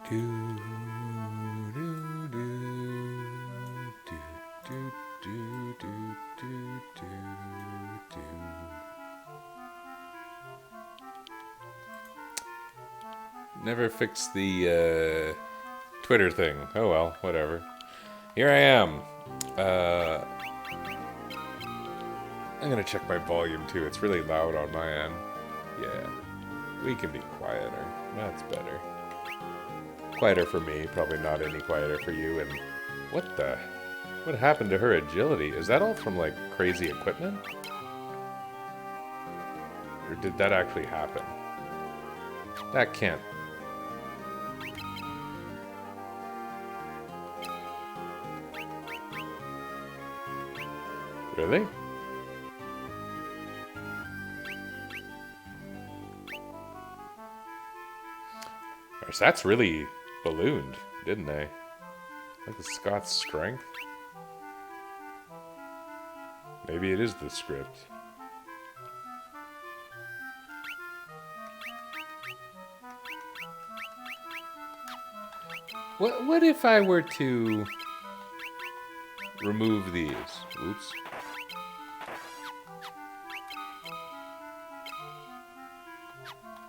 Do, do, do, do, do, do, do, do, do. Never fixed the Twitter thing. Oh well, whatever. Here I am. Uh, I'm gonna check my volume too. It's really loud on my end. Yeah, we can be quieter. That's better. Quieter for me, probably not any quieter for you. And what the? What happened to her agility? Is that all from like crazy equipment? Or did that actually happen? That can't. Really? That's really ballooned, didn't they? Like the Scott's strength? Maybe it is the script. What if I were to remove these? Oops.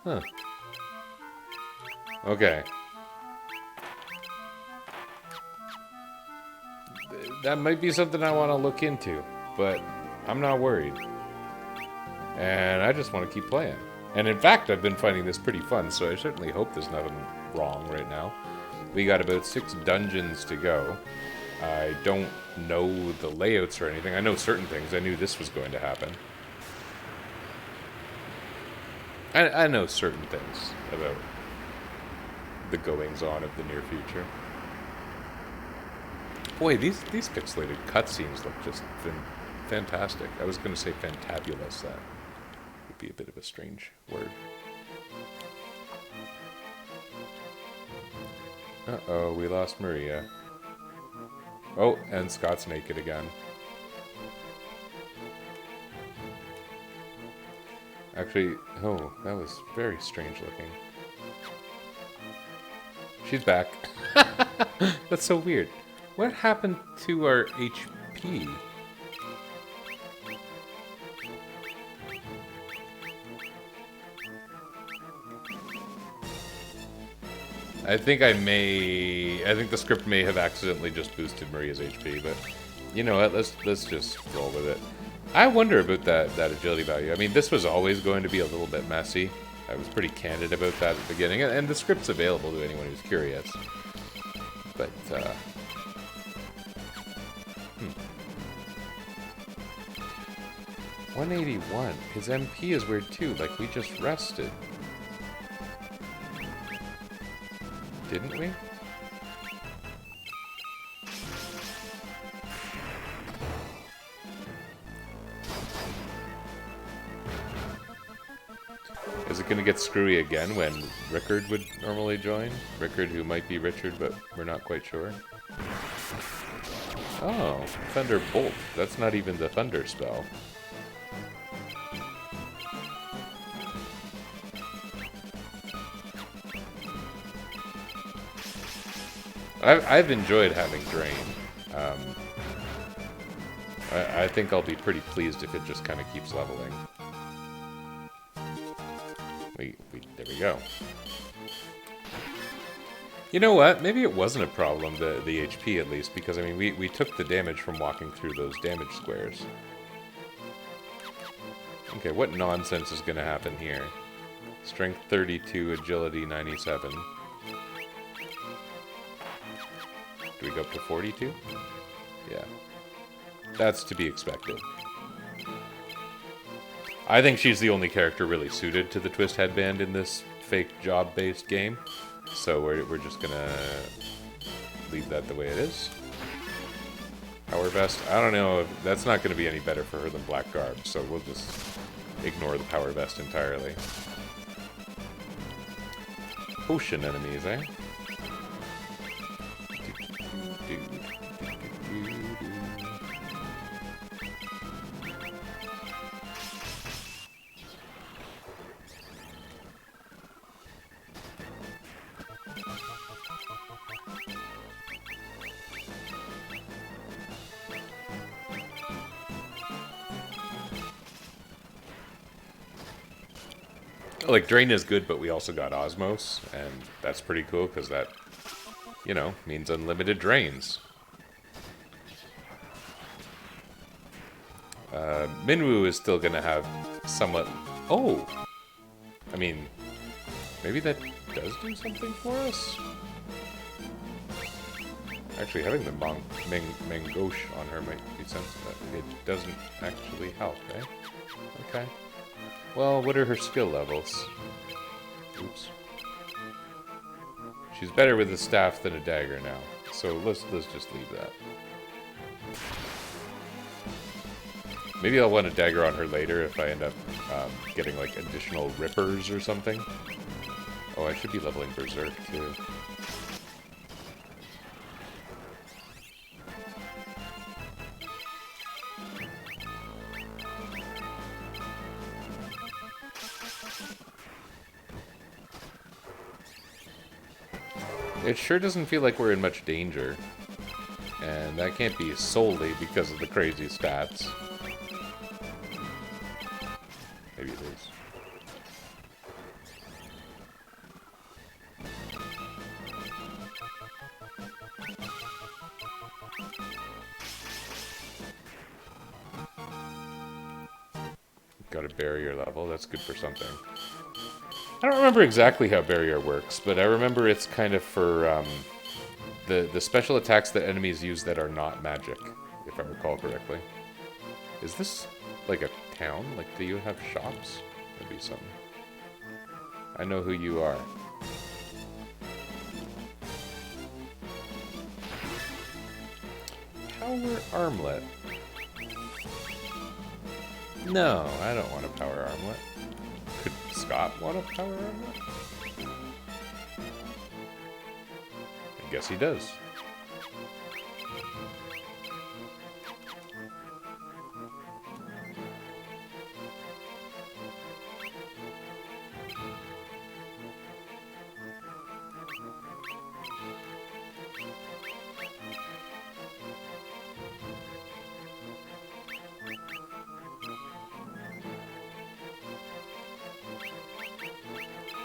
Huh. Okay. That might be something I want to look into, but I'm not worried. And I just want to keep playing. And in fact, I've been finding this pretty fun, so I certainly hope there's nothing wrong right now. We got about 6 dungeons to go. I don't know the layouts or anything. I know certain things. I knew this was going to happen. I know certain things about the goings-on of the near future. Boy, these pixelated cutscenes look just fantastic. I was going to say fantabulous. That would be a bit of a strange word. Uh-oh, we lost Maria. Oh, and Scott's naked again. Actually, oh, that was very strange looking. She's back. That's so weird. What happened to our HP? I think the script may have accidentally just boosted Maria's HP, but you know what? Let's just roll with it. I wonder about that agility value. I mean, this was always going to be a little bit messy. I was pretty candid about that at the beginning, and the script's available to anyone who's curious. But 181. His MP is weird too. Like we just rested, didn't we? Is it going to get screwy again when Rickard would normally join? Rickard, who might be Richard, but we're not quite sure. Oh, Thunderbolt. That's not even the Thunder spell. I've enjoyed having Drain. I think I'll be pretty pleased if it just kind of keeps leveling. There we go. You know what? Maybe it wasn't a problem, the HP at least, because I mean, we took the damage from walking through those damage squares. Okay, what nonsense is going to happen here? Strength 32, agility 97. Do we go up to 42? Yeah. That's to be expected. I think she's the only character really suited to the twist headband in this fake job-based game. So we're just gonna leave that the way it is. Power Vest, I don't know, that's not gonna be any better for her than Black Garb, so we'll just ignore the Power Vest entirely. Potion enemies, eh? Like, Drain is good, but we also got Osmos, and that's pretty cool, because that, you know, means unlimited drains. Minwu is still gonna have somewhat... Oh! I mean, maybe that does do something for us? Actually, having the Mangosh on her might be something that it doesn't actually help, eh? Okay. Well, what are her skill levels? Oops. She's better with a staff than a dagger now, so let's just leave that. Maybe I'll want a dagger on her later if I end up getting like additional rippers or something. Oh, I should be leveling Berserk too. It sure doesn't feel like we're in much danger. And that can't be solely because of the crazy stats. Maybe it is. Got a barrier level, that's good for something. I don't remember exactly how barrier works, but I remember it's kind of for the special attacks that enemies use that are not magic, if I recall correctly. Is this like a town? Like, do you have shops? Maybe something. I know who you are. Power armlet. No, I don't want a power armlet. Could Scott want a power armlet? I guess he does.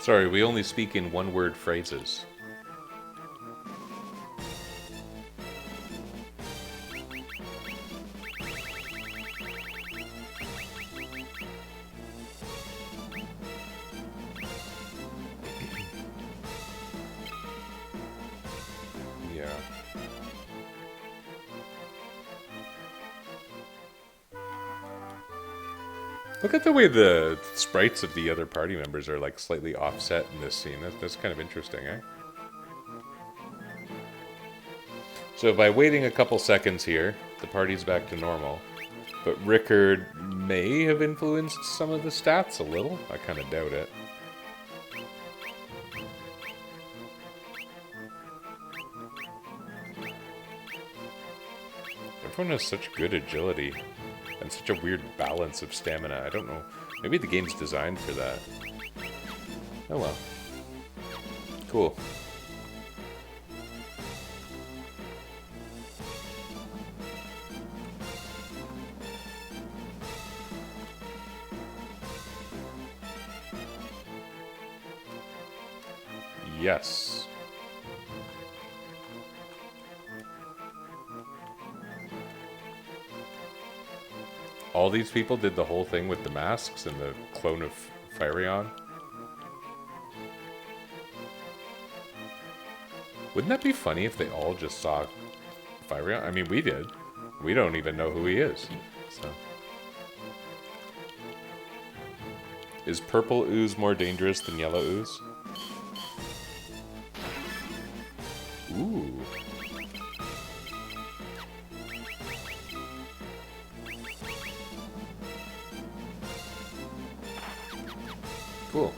Sorry, we only speak in one-word phrases. Yeah. Look at the way the sprites of the other party members are like slightly offset in this scene. That's kind of interesting, eh? So by waiting a couple seconds here, the party's back to normal. But Rickard may have influenced some of the stats a little. I kind of doubt it. Everyone has such good agility. And such a weird balance of stamina. I don't know. Maybe the game's designed for that. Oh well. Cool. Yes. All these people did the whole thing with the masks and the clone of Firion? Wouldn't that be funny if they all just saw Firion? I mean, we did. We don't even know who he is. So. Is purple ooze more dangerous than yellow ooze? Ooh. Cool.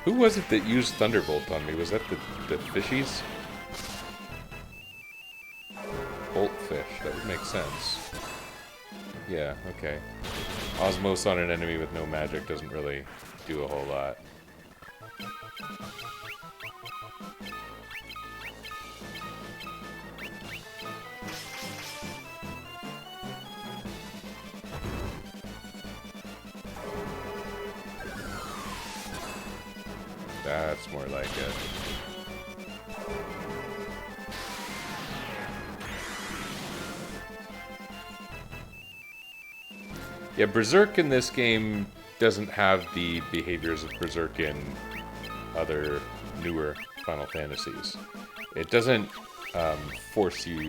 Who was it that used Thunderbolt on me? Was that the fishies? Boltfish, that would make sense. Yeah, okay. Osmos on an enemy with no magic doesn't really do a whole lot. That's more like it. Yeah, Berserk in this game doesn't have the behaviors of Berserk in other newer Final Fantasies. It doesn't force you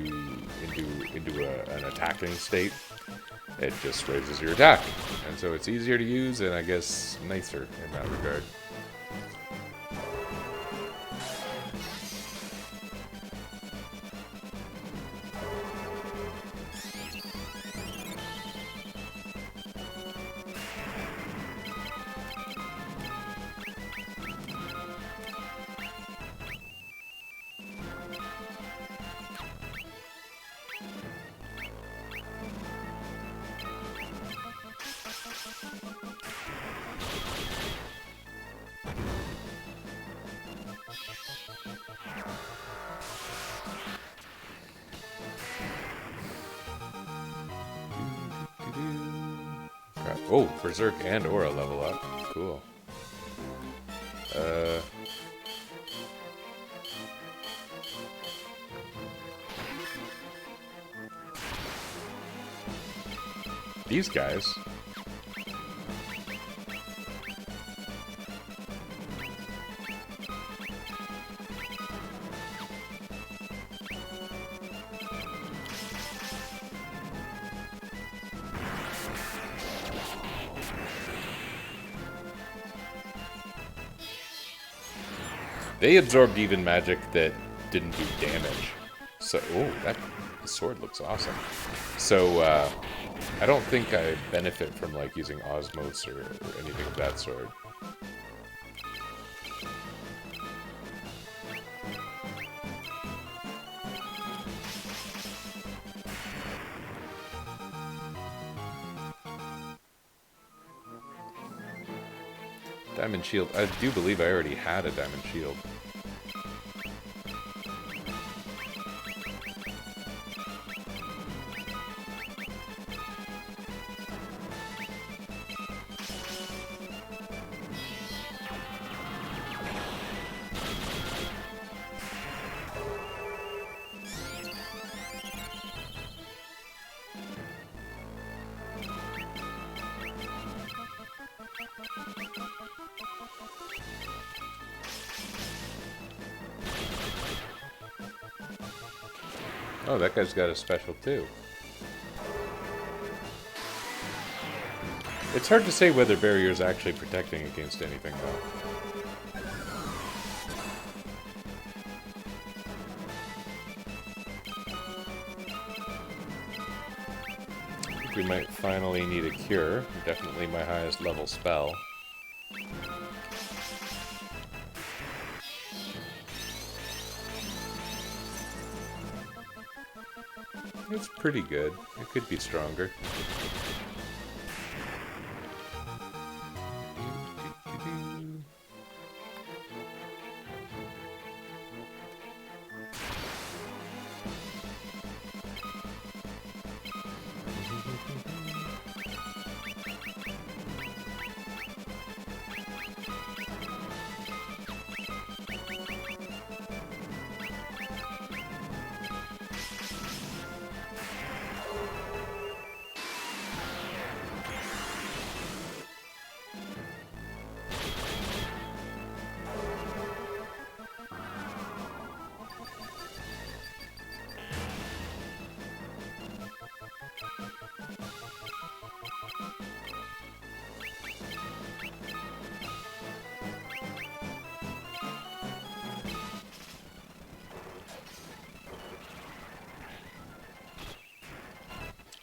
into an attacking state. It just raises your attack, and so it's easier to use and I guess nicer in that regard. Oh, Berserk and Aura level up. Cool. These guys. They absorbed even magic that didn't do damage. So, oh, that sword looks awesome. So, I don't think I benefit from, like, using Osmos or anything of that sort. Diamond Shield. I do believe I already had a Diamond Shield. Oh, that guy's got a special too. It's hard to say whether barrier's actually protecting against anything, though. I think we might finally need a cure. Definitely my highest level spell. It's pretty good. It could be stronger.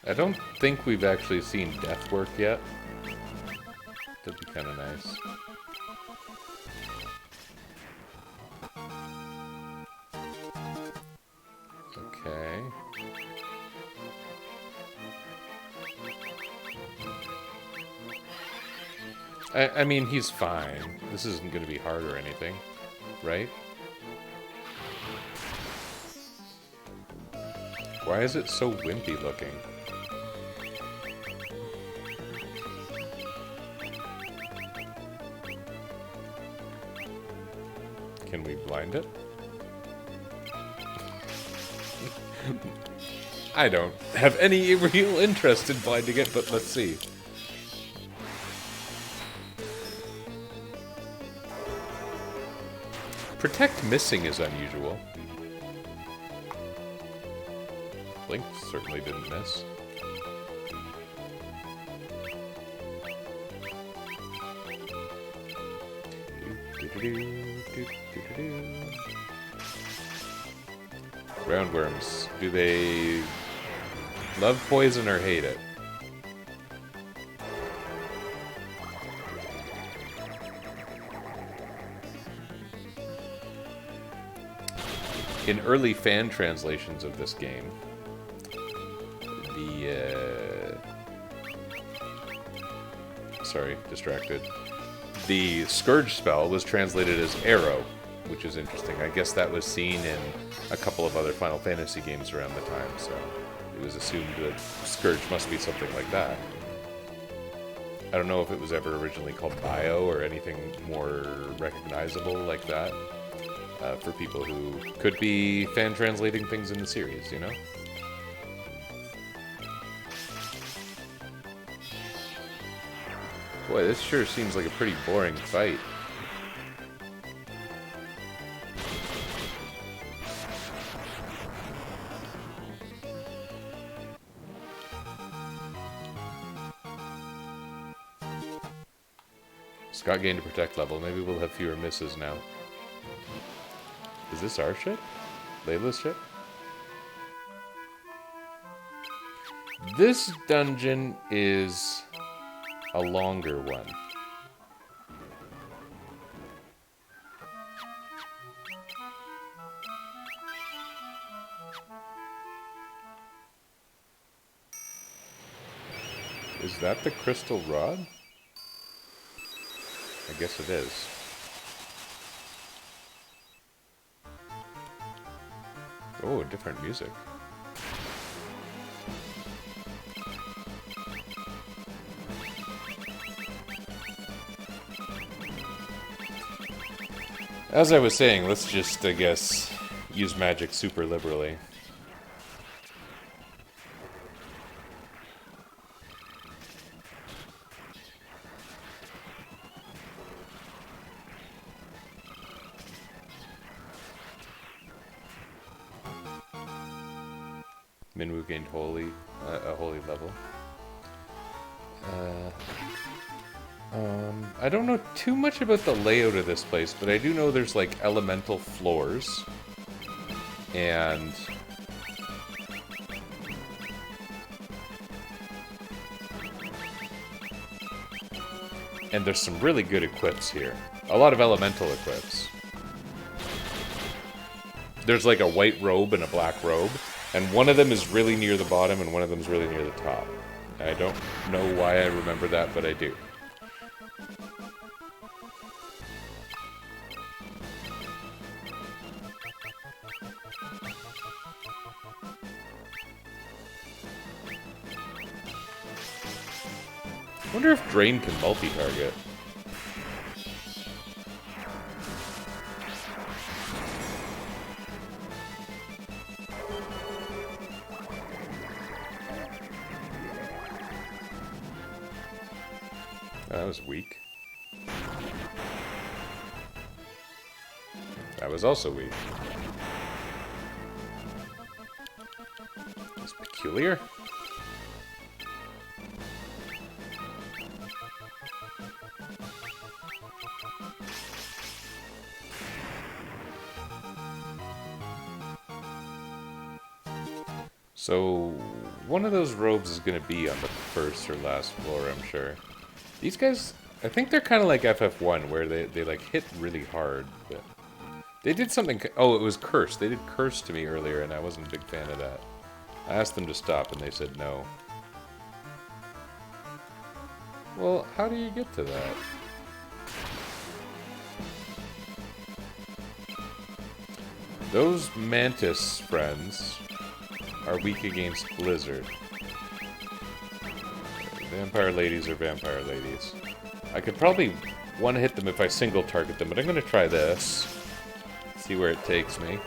I don't think we've actually seen death work yet. That'd be kind of nice. Okay. I mean, he's fine. This isn't going to be hard or anything, right? Why is it so wimpy looking? Can we blind it? I don't have any real interest in blinding it, but let's see. Protect missing is unusual. Link certainly didn't miss. Roundworms. Do they love poison or hate it? In early fan translations of this game, sorry, distracted. The Scourge spell was translated as Arrow, which is interesting. I guess that was seen in a couple of other Final Fantasy games around the time, so it was assumed that Scourge must be something like that. I don't know if it was ever originally called Bio or anything more recognizable like that for people who could be fan translating things in the series, you know? Boy, this sure seems like a pretty boring fight. Scott gained a protect level. Maybe we'll have fewer misses now. Is this our ship? Layla's ship? This dungeon is a longer one. Is that the crystal rod? I guess it is. Oh, different music. As I was saying, let's just, I guess, use magic super liberally. Minwu gained a holy level. I don't know too much about the layout of this place, but I do know there's like elemental floors. And there's some really good equips here. A lot of elemental equips. There's like a white robe and a black robe. And one of them is really near the bottom, and one of them is really near the top. I don't know why I remember that, but I do. I wonder if Drain can multi-target. That was weak. That was also weak. It's peculiar. So, one of those robes is going to be on the first or last floor, I'm sure. These guys, I think they're kind of like FF1, where they like hit really hard, but they did something. Oh, it was Curse. They did Curse to me earlier, and I wasn't a big fan of that. I asked them to stop, and they said no. Well, how do you get to that? Those Mantis friends are weak against Blizzard. Vampire ladies are vampire ladies. I could probably one-hit them if I single target them, but I'm going to try this. See where it takes me.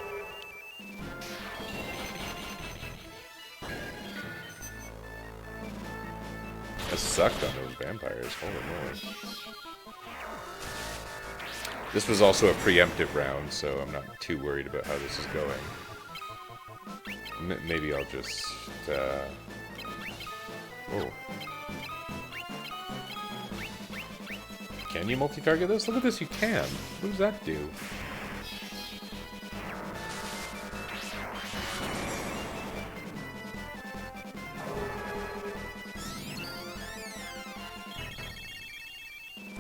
I sucked on those vampires. Holy moly. This was also a preemptive round, so I'm not too worried about how this is going. Maybe I'll just... Oh. Can you multi-target this? Look at this, you can. What does that do?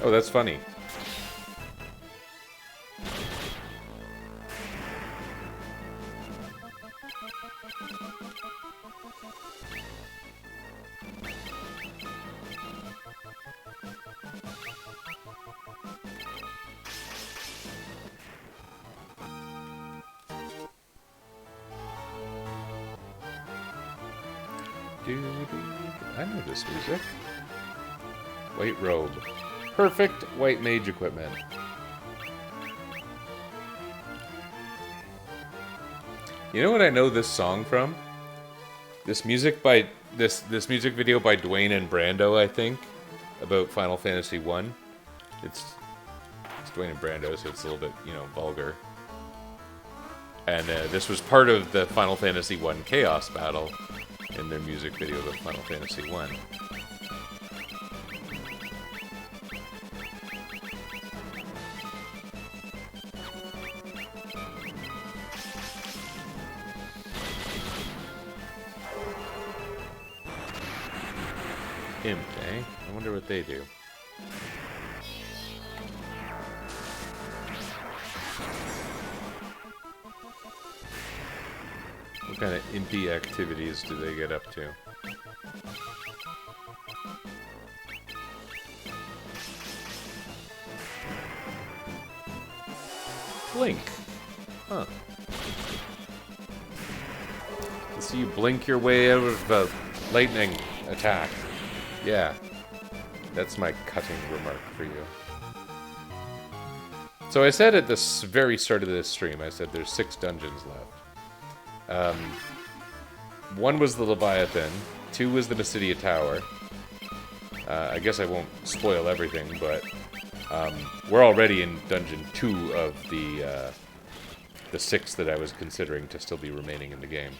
Oh, that's funny. I know this music. White robe. Perfect white mage equipment. You know what I know this song from? This music by this music video by Dwayne and Brando, I think, about Final Fantasy 1. It's Dwayne and Brando, so it's a little bit, you know, vulgar. And this was part of the Final Fantasy 1 Chaos Battle in their music video of Final Fantasy 1. Imp, eh? I wonder what they do. What kind of impy activities do they get up to? Blink. Huh. Let's see you blink your way out of the lightning attack. Yeah. That's my cutting remark for you. So I said at the very start of this stream, I said there's 6 dungeons left. 1 was the Leviathan, 2 was the Mysidia Tower. I guess I won't spoil everything, but we're already in Dungeon 2 of the 6 that I was considering to still be remaining in the game.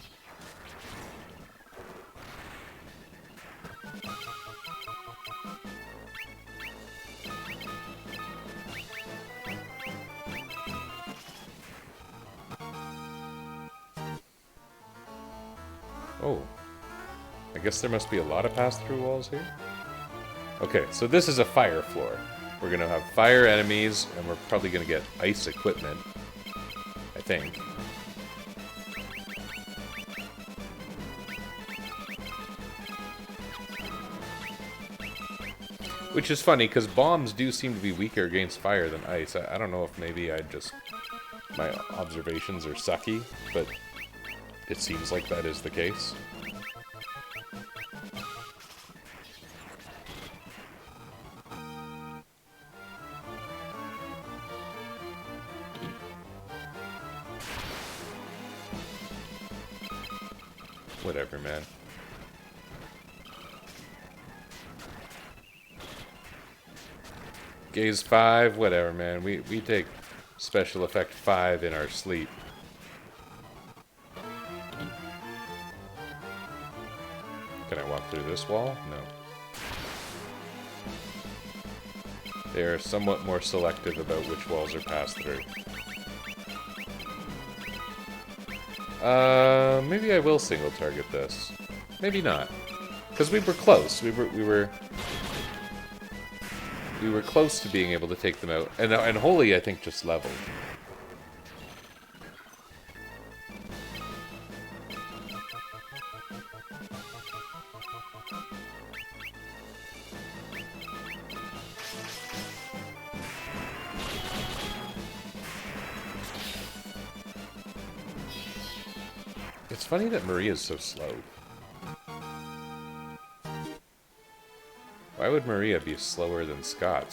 Oh, I guess there must be a lot of pass-through walls here. Okay, so this is a fire floor. We're going to have fire enemies, and we're probably going to get ice equipment, I think. Which is funny, because bombs do seem to be weaker against fire than ice. I don't know if maybe my observations are sucky, but it seems like that is the case. Whatever, man. Gaze 5, whatever, man. We take special effect 5 in our sleep. Can I walk through this wall? No. They are somewhat more selective about which walls are passed through. Maybe I will single target this. Maybe not. Because we were close. We were close to being able to take them out. And Holy, I think, just leveled. It's funny that Maria's so slow. Why would Maria be slower than Scott?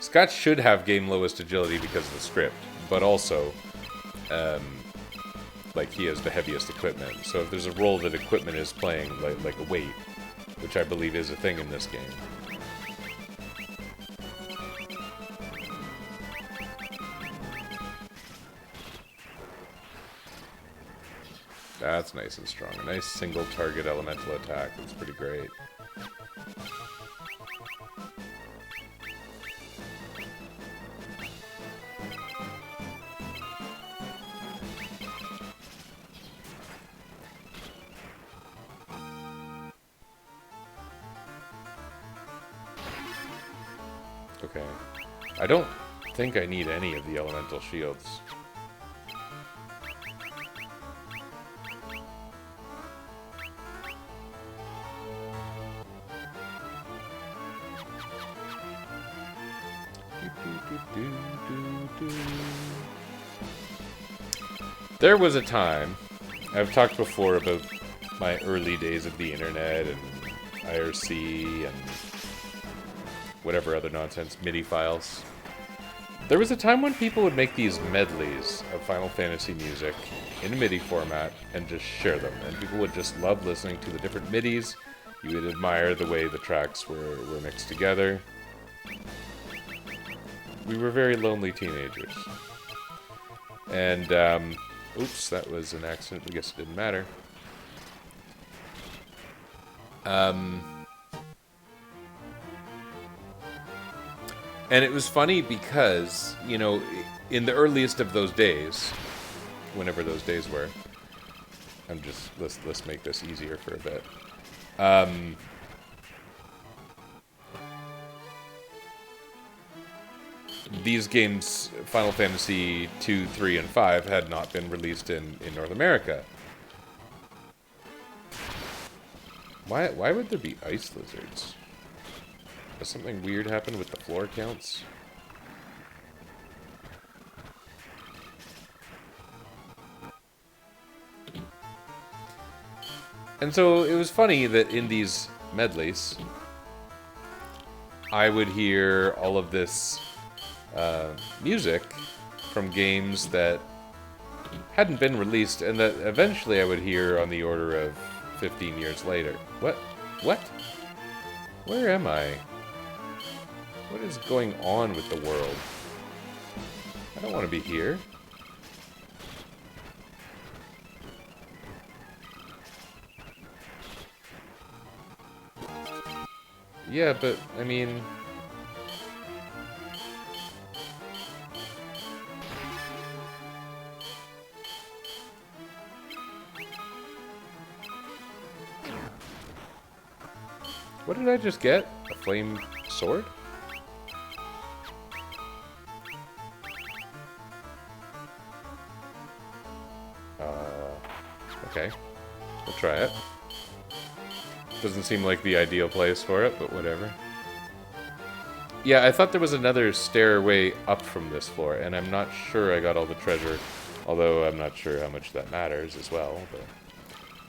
Scott should have game lowest agility because of the script, but also, like, he has the heaviest equipment. So if there's a role that equipment is playing, like a weight, which I believe is a thing in this game. That's nice and strong. A nice single target elemental attack. That's pretty great. Okay. I don't think I need any of the elemental shields. There was a time, I've talked before about my early days of the internet and IRC and whatever other nonsense, MIDI files. There was a time when people would make these medleys of Final Fantasy music in MIDI format and just share them. And people would just love listening to the different MIDIs. You would admire the way the tracks were mixed together. We were very lonely teenagers. And, oops, that was an accident. I guess it didn't matter. And it was funny because, you know, in the earliest of those days, whenever those days were, let's make this easier for a bit. These games, Final Fantasy 2, 3, and 5, had not been released in North America. Why would there be ice lizards? Has something weird happened with the floor counts? And so it was funny that in these medleys, I would hear all of this music from games that hadn't been released and that eventually I would hear on the order of 15 years later. What? Where am I? What is going on with the world? I don't want to be here. Yeah, but, I mean... What did I just get? A flame sword? Okay. We'll try it. Doesn't seem like the ideal place for it, but whatever. Yeah, I thought there was another stairway up from this floor, and I'm not sure I got all the treasure, although I'm not sure how much that matters as well, but...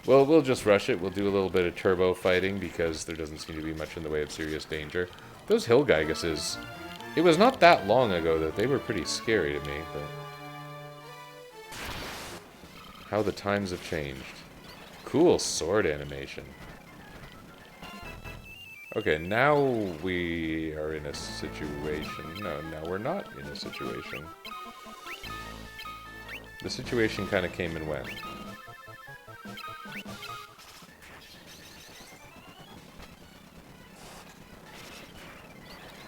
Well, we'll just rush it. We'll do a little bit of turbo fighting, because there doesn't seem to be much in the way of serious danger. Those hill Gigases, it was not that long ago that they were pretty scary to me, but... How the times have changed. Cool sword animation. Okay, now we are in a situation... No, now we're not in a situation. The situation kind of came and went.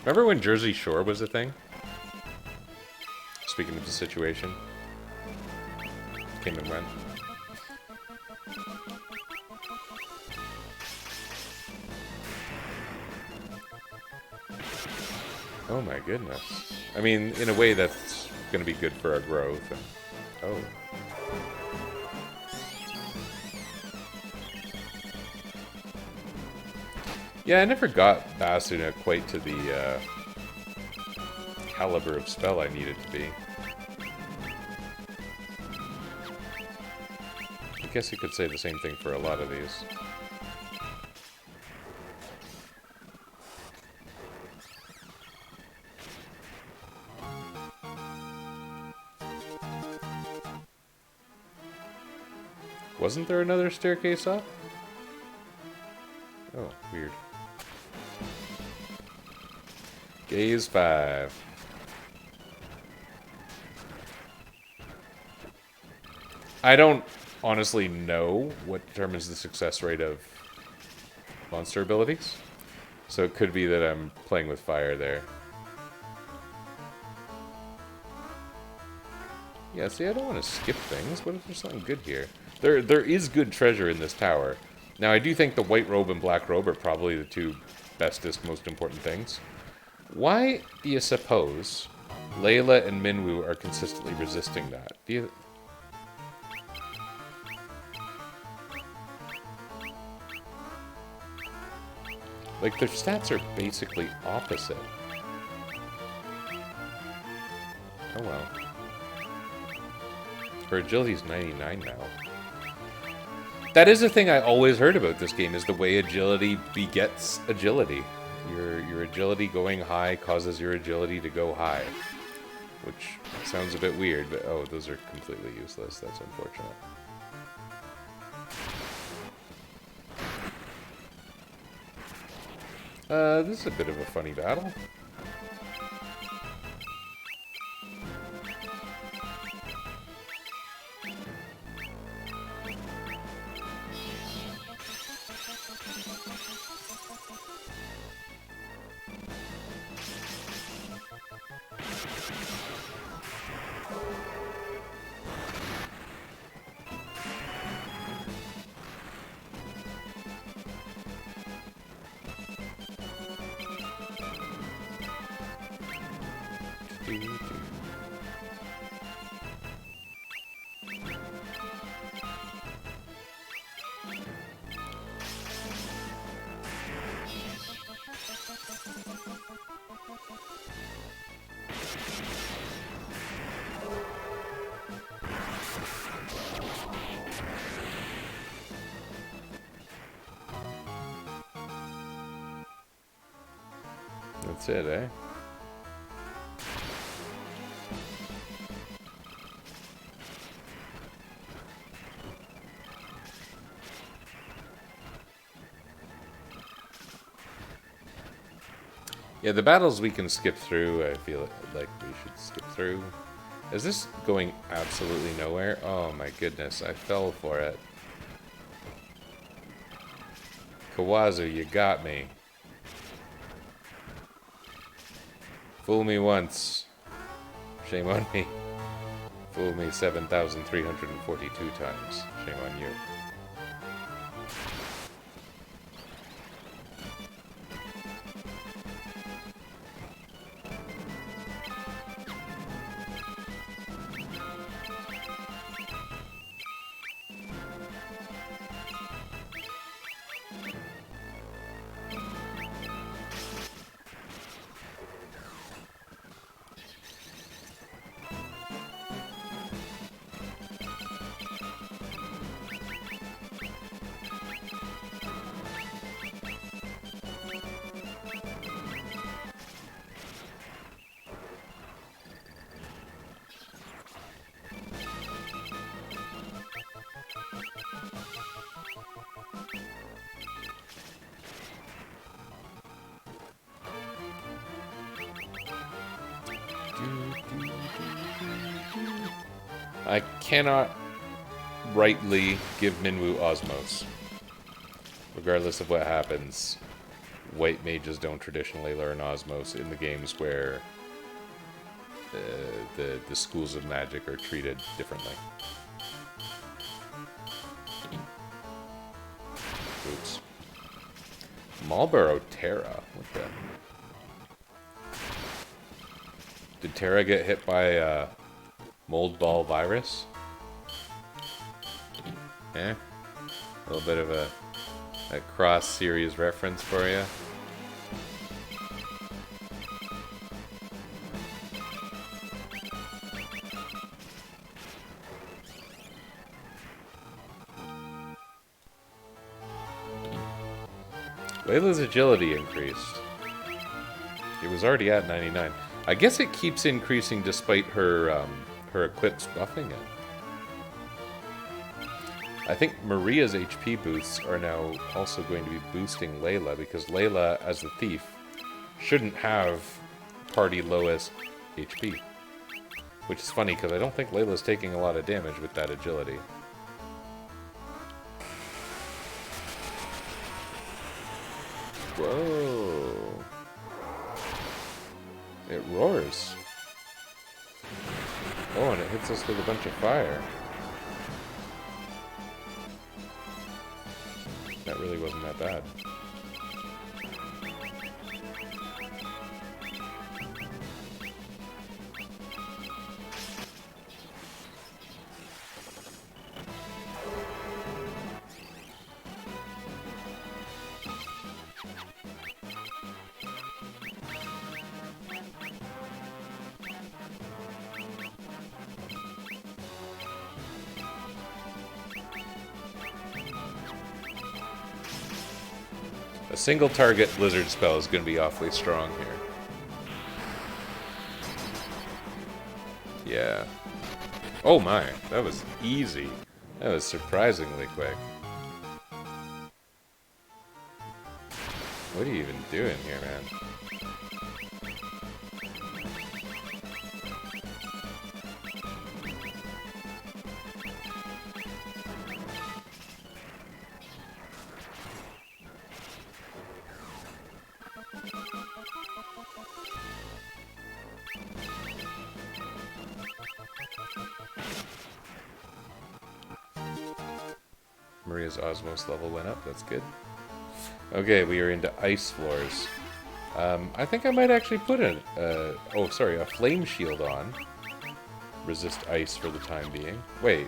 Remember when Jersey Shore was a thing? Speaking of the situation. Came and went. Oh my goodness. I mean, in a way that's going to be good for our growth. And, oh. Yeah, I never got Basuna quite to the caliber of spell I needed to be. guess you could say the same thing for a lot of these. Wasn't there another staircase up? Oh, weird. Gaze 5. I don't honestly know what determines the success rate of monster abilities. So it could be that I'm playing with fire there. Yeah, see, I don't want to skip things. What if there's something good here? There is good treasure in this tower. Now, I do think the white robe and black robe are probably the two bestest, most important things. Why do you suppose Layla and Minwu are consistently resisting that? Do you... Like, their stats are basically opposite. Oh well. Her agility's 99 now. That is a thing I always heard about this game, is the way agility begets agility. Your agility going high causes your agility to go high. Which sounds a bit weird, but oh, those are completely useless. That's unfortunate. This is a bit of a funny battle. That's it, eh? Yeah, the battles we can skip through, I feel like we should skip through. Is this going absolutely nowhere? Oh my goodness, I fell for it. Kawazu, you got me. Fool me once. Shame on me. Fool me 7,342 times. Shame on you. I cannot rightly give Minwu Osmos. Regardless of what happens, white mages don't traditionally learn Osmos in the games where the schools of magic are treated differently. Oops. Marlboro Terra. What the? Did Terra get hit by mold ball virus? Yeah. A little bit of a cross-series reference for you. Layla's agility increased. It was already at 99. I guess it keeps increasing despite her her equips buffing it. I think Maria's HP boosts are now also going to be boosting Layla, because Layla, as the thief, shouldn't have party lowest HP. Which is funny, because I don't think Layla's taking a lot of damage with that agility. Whoa. It roars. Oh, and it hits us with a bunch of fire. That really wasn't that bad. A single target blizzard spell is going to be awfully strong here. Yeah. Oh my, that was easy. That was surprisingly quick. What are you even doing here, man? Maria's Osmos level went up, that's good. Okay, we are into ice floors. I think I might actually put a flame shield on. Resist ice for the time being. Wait.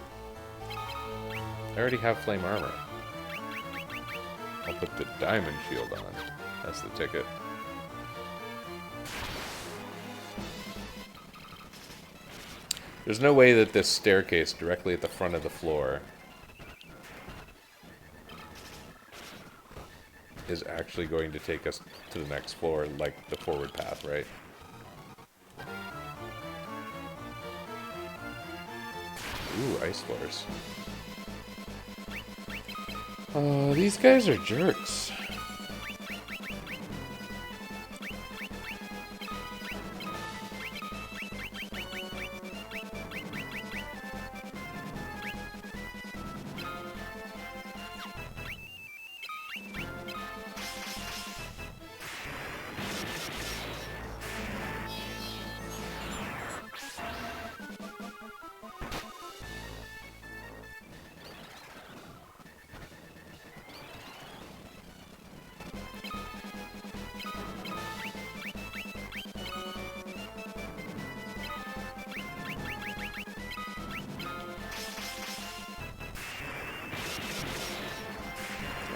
I already have flame armor. I'll put the diamond shield on. That's the ticket. There's no way that this staircase directly at the front of the floor is actually going to take us to the next floor like the forward path, right? Ooh, ice floors. Oh, these guys are jerks.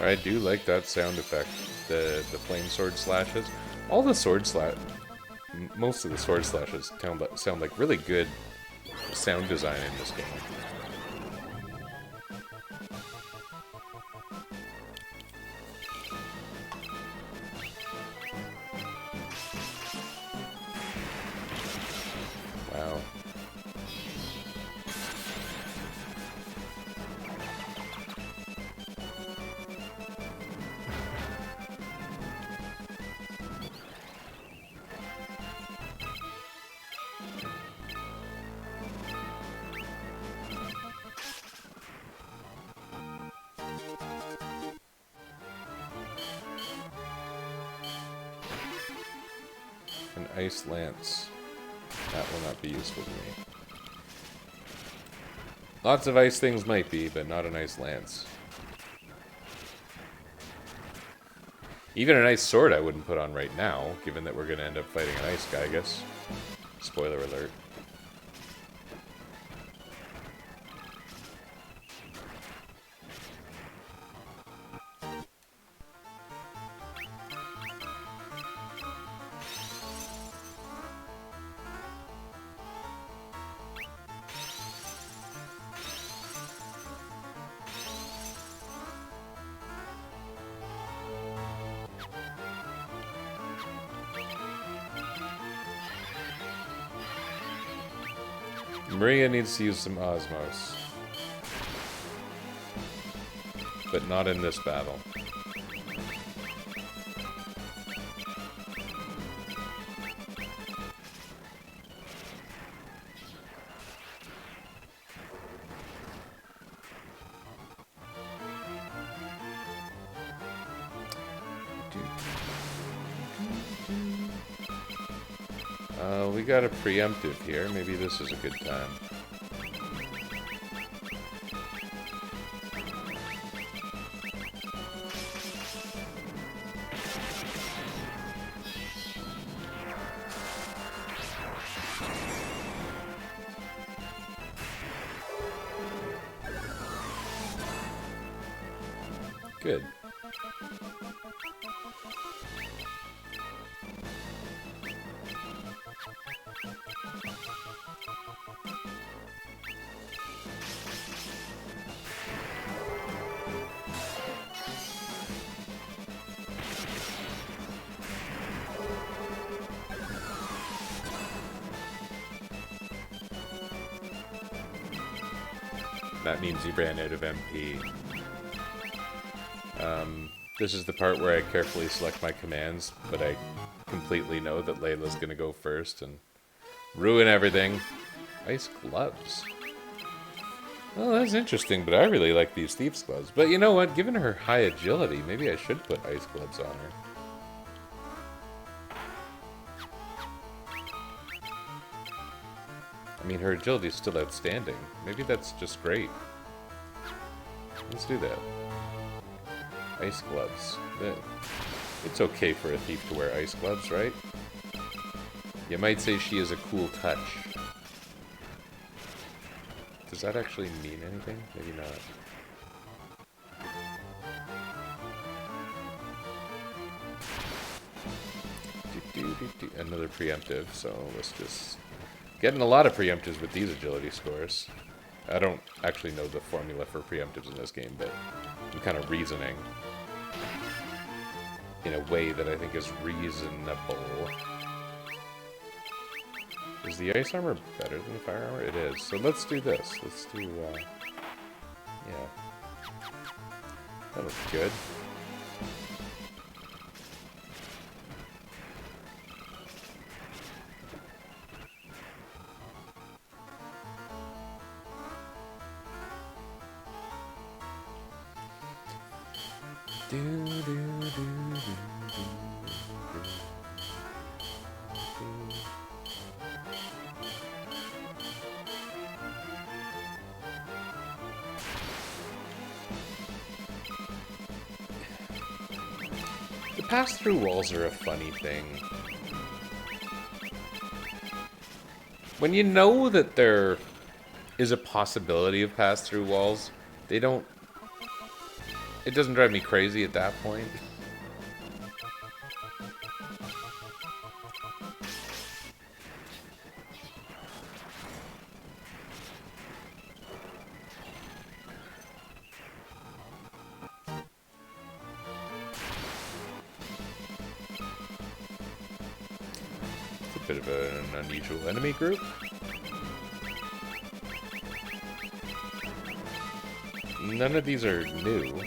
I do like that sound effect, the flame sword slashes. All the most of the sword slashes sound like really good sound design in this game. Wow. An ice lance. That will not be useful to me. Lots of ice things might be, but not an ice lance. Even an ice sword I wouldn't put on right now, given that we're going to end up fighting an ice guy, I guess. Spoiler alert. Maria needs to use some Osmos. But not in this battle. We got a preemptive here. Maybe this is a good time. Good. That means he ran out of MP. This is the part where I carefully select my commands, but I completely know that Layla's gonna go first and ruin everything. Ice gloves. Oh, that's interesting, but I really like these Thieves' gloves. But you know what? Given her high agility, maybe I should put ice gloves on her. I mean, her agility is still outstanding. Maybe that's just great. Let's do that. Ice gloves. It's okay for a thief to wear ice gloves, right? You might say she is a cool touch. Does that actually mean anything? Maybe not. Another preemptive, so let's just... Getting a lot of preemptives with these agility scores. I don't actually know the formula for preemptives in this game, but I'm kind of reasoning in a way that I think is reasonable. Is the ice armor better than the fire armor? It is. So let's do this. Let's do, yeah. That looks good. The pass-through walls are a funny thing. When you know that there is a possibility of pass-through walls, they don't... It doesn't drive me crazy at that point. It's a bit of an unusual enemy group. None of these are new.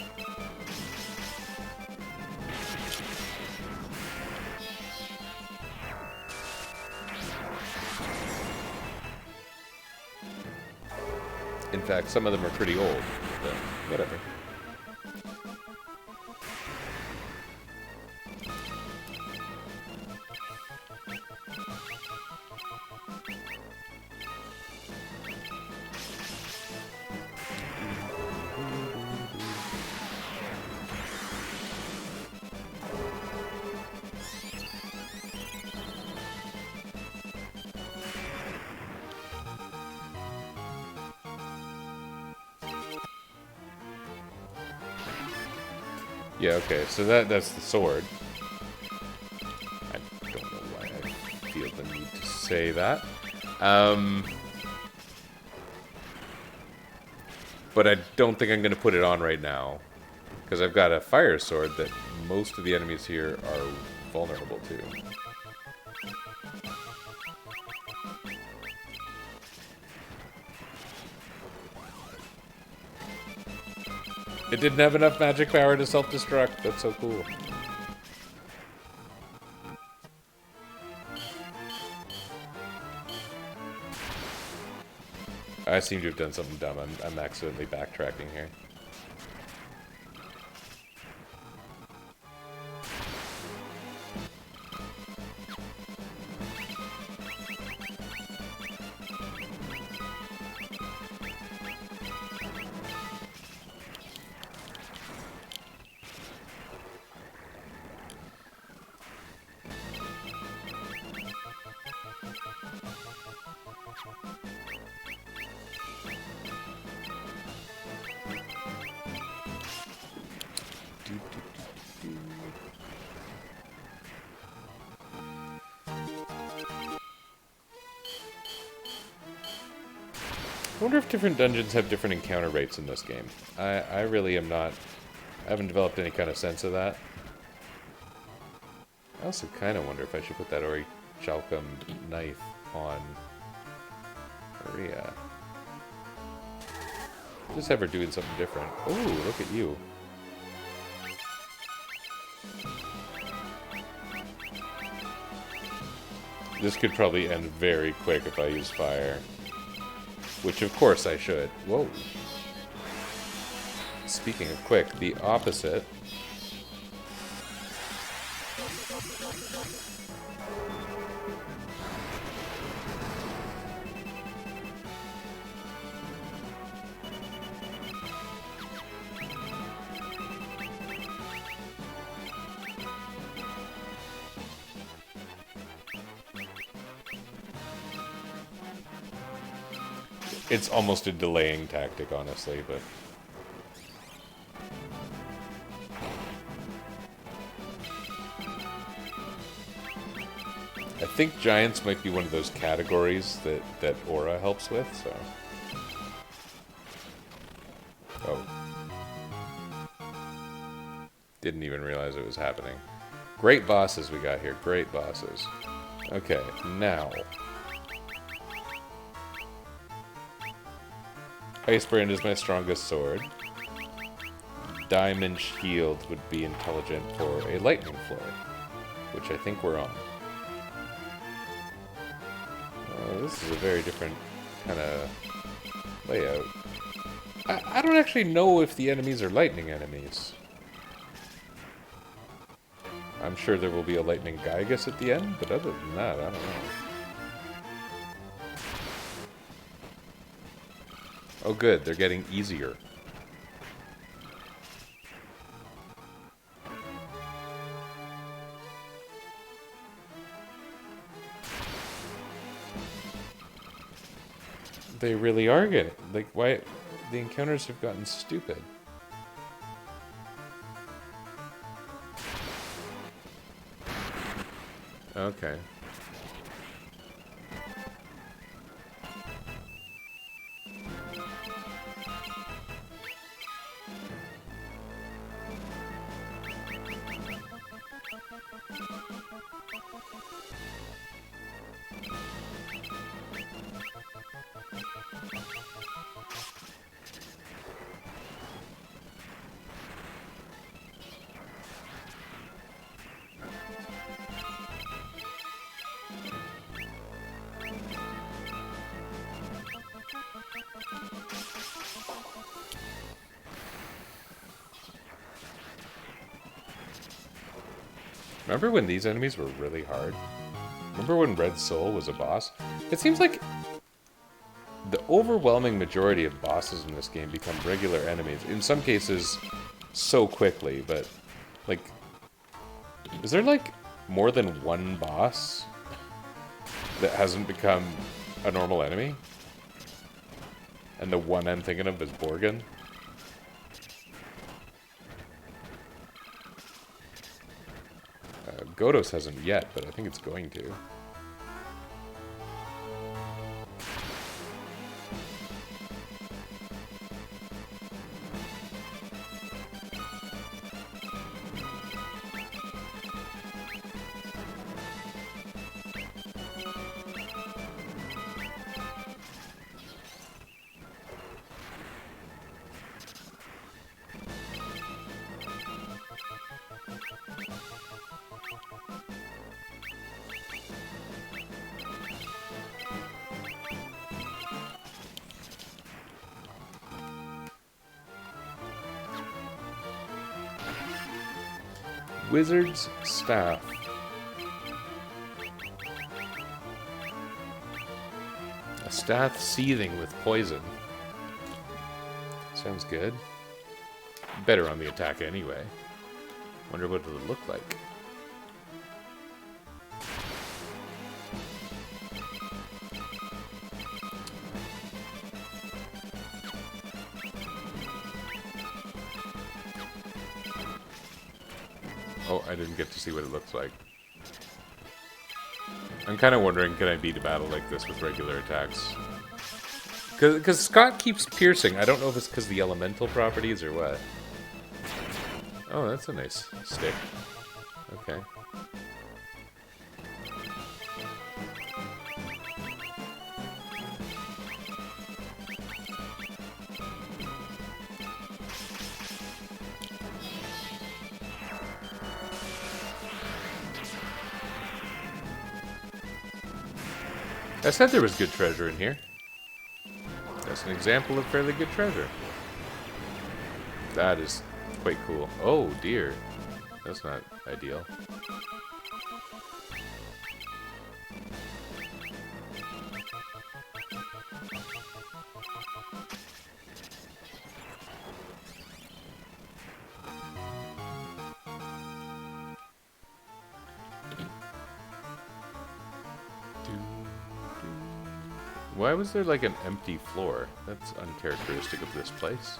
In fact, some of them are pretty old, but whatever. Yeah, okay, so that's the sword. I don't know why I feel the need to say that. But I don't think I'm going to put it on right now. Because I've got a fire sword that most of the enemies here are vulnerable to. It didn't have enough magic power to self-destruct. That's so cool. I seem to have done something dumb. I'm accidentally backtracking here. I wonder if different dungeons have different encounter rates in this game. I really am not... I haven't developed any kind of sense of that. I also kind of wonder if I should put that Orichalcum knife on Maria. Just have her doing something different. Oh, look at you. This could probably end very quick if I use fire. Which, of course, I should. Whoa. Speaking of quick, the opposite. It's almost a delaying tactic, honestly, but... I think giants might be one of those categories that Aura helps with, so... Oh. Didn't even realize it was happening. Great bosses we got here, great bosses. Okay, now... Icebrand is my strongest sword. Diamond Shield would be intelligent for a lightning floor, which I think we're on. This is a very different kind of layout. I don't actually know if the enemies are lightning enemies. I'm sure there will be a lightning Gygus at the end, but other than that, I don't know. Oh good, they're getting easier. They really are getting... Like, why... The encounters have gotten stupid. Okay. Remember when these enemies were really hard? Remember when Red Soul was a boss? It seems like the overwhelming majority of bosses in this game become regular enemies. In some cases, so quickly, but, like... Is there, like, more than one boss that hasn't become a normal enemy? And the one I'm thinking of is Borgin? Godos hasn't yet, but I think it's going to. Wizard's Staff. A staff seething with poison. Sounds good. Better on the attack anyway. Wonder what it would look like. Oh, I didn't get to see what it looks like. I'm kind of wondering, can I beat a battle like this with regular attacks? Because Scott keeps piercing. I don't know if it's because of the elemental properties or what. Oh, that's a nice stick. Okay. I said there was good treasure in here. That's an example of fairly good treasure. That is quite cool. Oh dear. That's not ideal. Why was there like an empty floor? That's uncharacteristic of this place.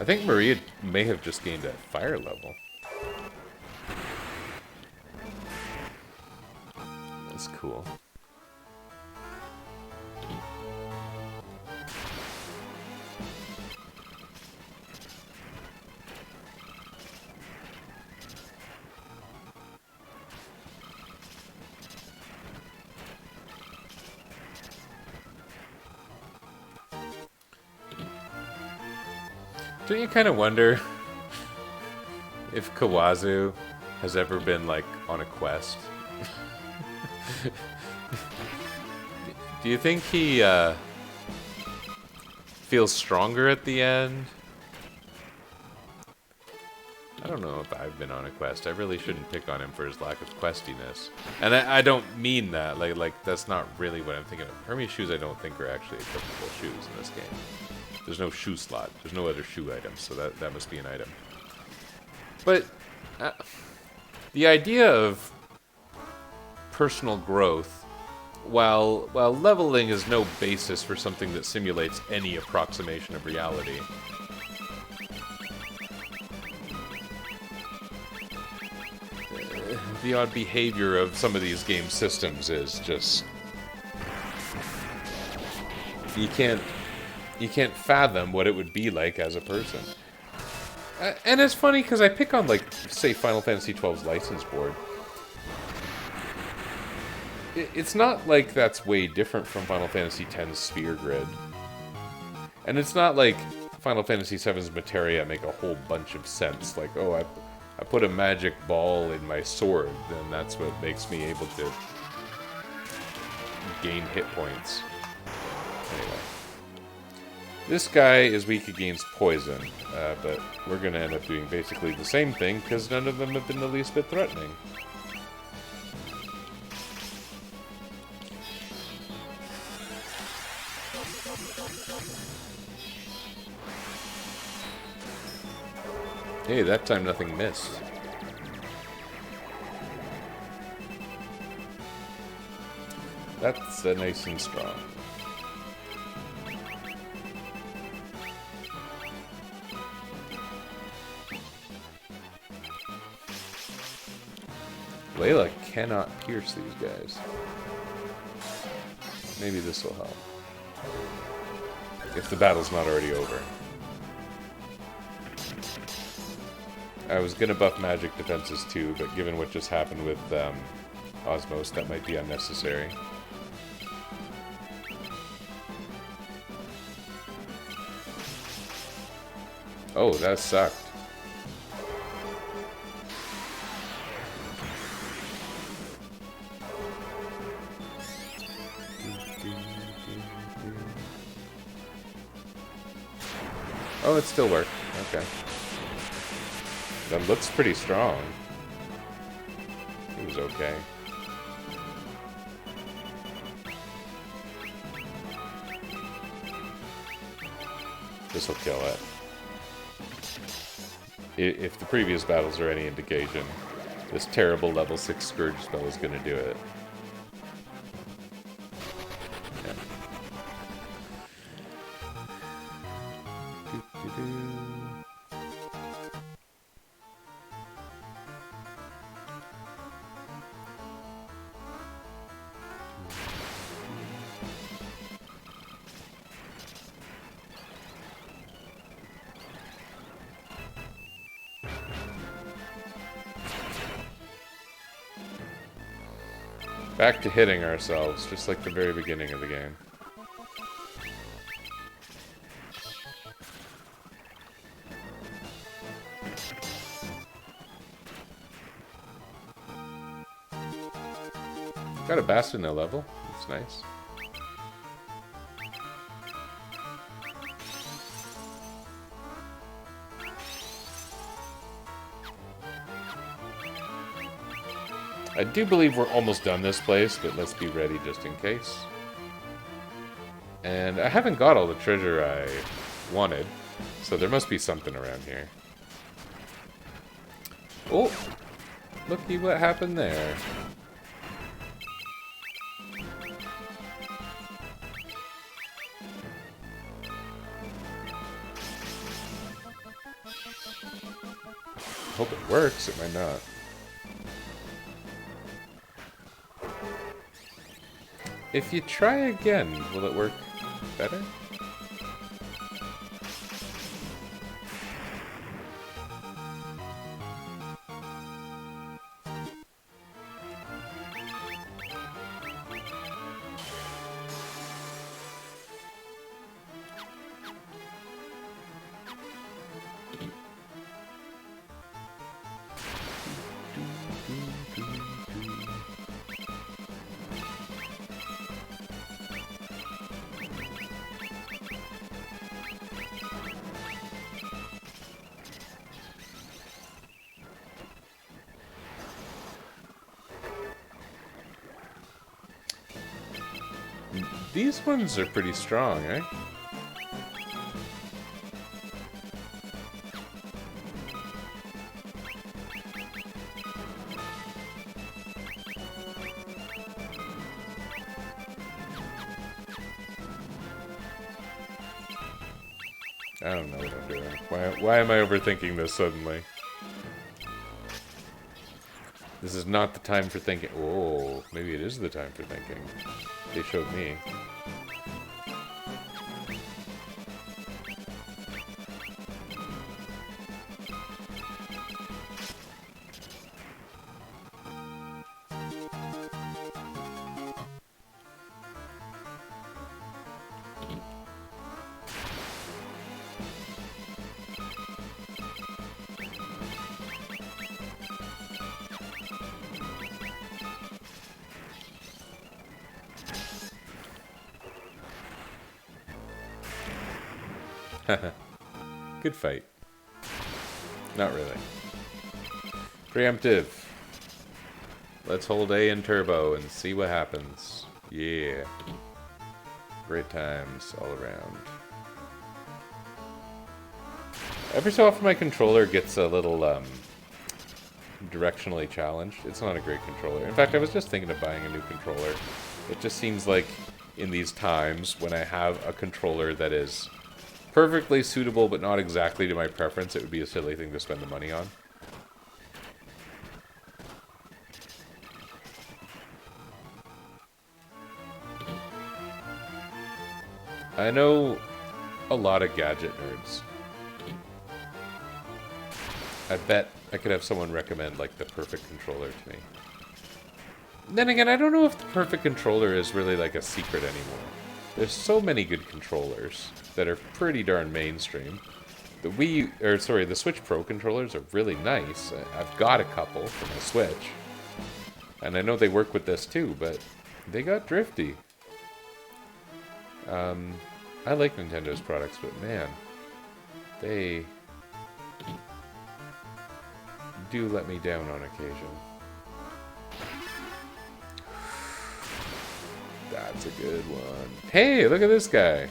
I think Maria may have just gained a fire level. That's cool. Don't you kind of wonder if Kawazu has ever been, like, on a quest? Do you think he, feels stronger at the end? I don't know if I've been on a quest. I really shouldn't pick on him for his lack of questiness. And I don't mean that. Like that's not really what I'm thinking of. Hermes shoes I don't think are actually equipable shoes in this game. There's no shoe slot. There's no other shoe items, so that must be an item. But the idea of personal growth, while leveling is no basis for something that simulates any approximation of reality, the odd behavior of some of these game systems is just... You can't fathom what it would be like as a person. And it's funny, because I pick on, like, say, Final Fantasy XII's license board. It's not like that's way different from Final Fantasy X's sphere grid. And it's not like Final Fantasy VII's materia make a whole bunch of sense. Like, oh, I put a magic ball in my sword, then that's what makes me able to gain hit points. Anyway. This guy is weak against poison, but we're going to end up doing basically the same thing, because none of them have been the least bit threatening. Hey, that time nothing missed. That's nice and strong. Layla cannot pierce these guys. Maybe this will help. If the battle's not already over. I was gonna buff magic defenses too, but given what just happened with Osmos, that might be unnecessary. Oh, that sucked. Oh, it still worked. Okay. That looks pretty strong. It was okay. This'll kill it. If the previous battles are any indication, this terrible level 6 Scourge spell is going to do it. Yeah. Back to hitting ourselves, just like the very beginning of the game. Got a Bastion at level. That's nice. I do believe we're almost done this place, but let's be ready just in case. And I haven't got all the treasure I wanted, so there must be something around here. Oh! Looky what happened there. Hope it works, it might not. If you try again, will it work better? These ones are pretty strong, eh? I don't know what I'm doing. Why am I overthinking this suddenly? This is not the time for thinking. Oh, maybe it is the time for thinking. They showed me. Good fight. Not really. Preemptive. Let's hold A in turbo and see what happens. Yeah. Great times all around. Every so often my controller gets a little directionally challenged. It's not a great controller. In fact, I was just thinking of buying a new controller. It just seems like in these times when I have a controller that is perfectly suitable, but not exactly to my preference, it would be a silly thing to spend the money on. I know a lot of gadget nerds. I bet I could have someone recommend, like, the perfect controller to me. Then again, I don't know if the perfect controller is really, like, a secret anymore. There's so many good controllers that are pretty darn mainstream. The Switch Pro controllers are really nice. I've got a couple for my Switch. And I know they work with this too, but they got drifty. I like Nintendo's products, but man, They do let me down on occasion. That's a good one. Hey, look at this guy.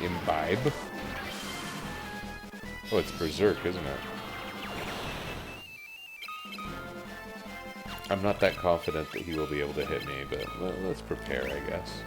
Imbibe? Oh, it's Berserk, isn't it? I'm not that confident that he will be able to hit me, but let's prepare, I guess.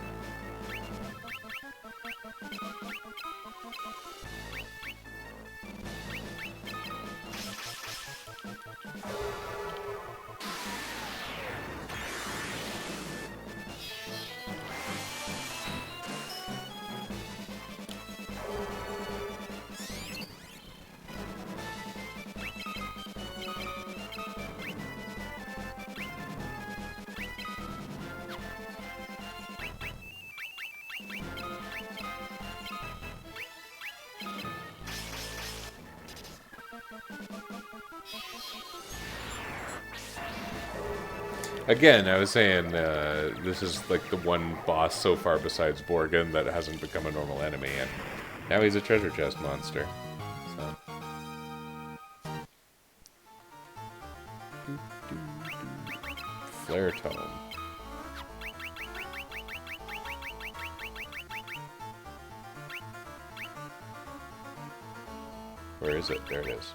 Again, I was saying, this is like the one boss so far besides Borgin that hasn't become a normal enemy, and now he's a treasure chest monster. So. Flare Tome. Where is it? There it is.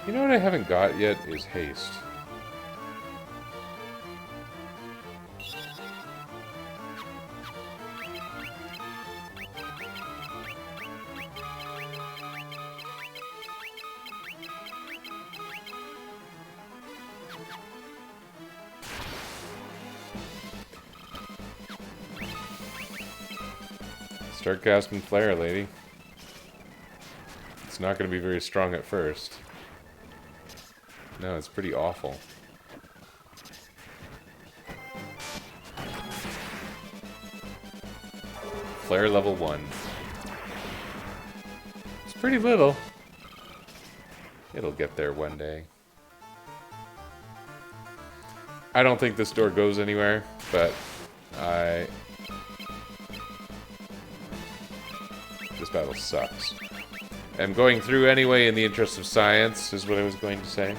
You know what I haven't got yet is haste. Start casting Flare, lady. It's not going to be very strong at first. No, it's pretty awful. Flare level 1. It's pretty little. It'll get there one day. I don't think this door goes anywhere, but this battle sucks. I'm going through anyway in the interest of science, is what I was going to say.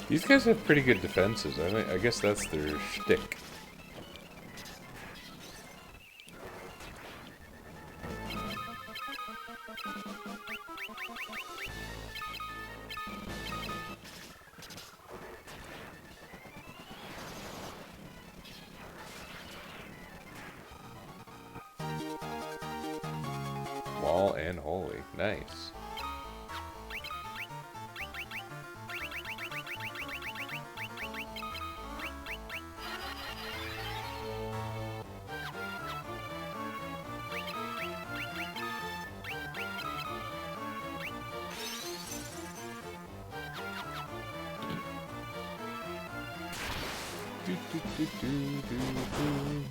These guys have pretty good defenses. I guess that's their shtick. and holy. Nice. Do, do, do, do, do, do.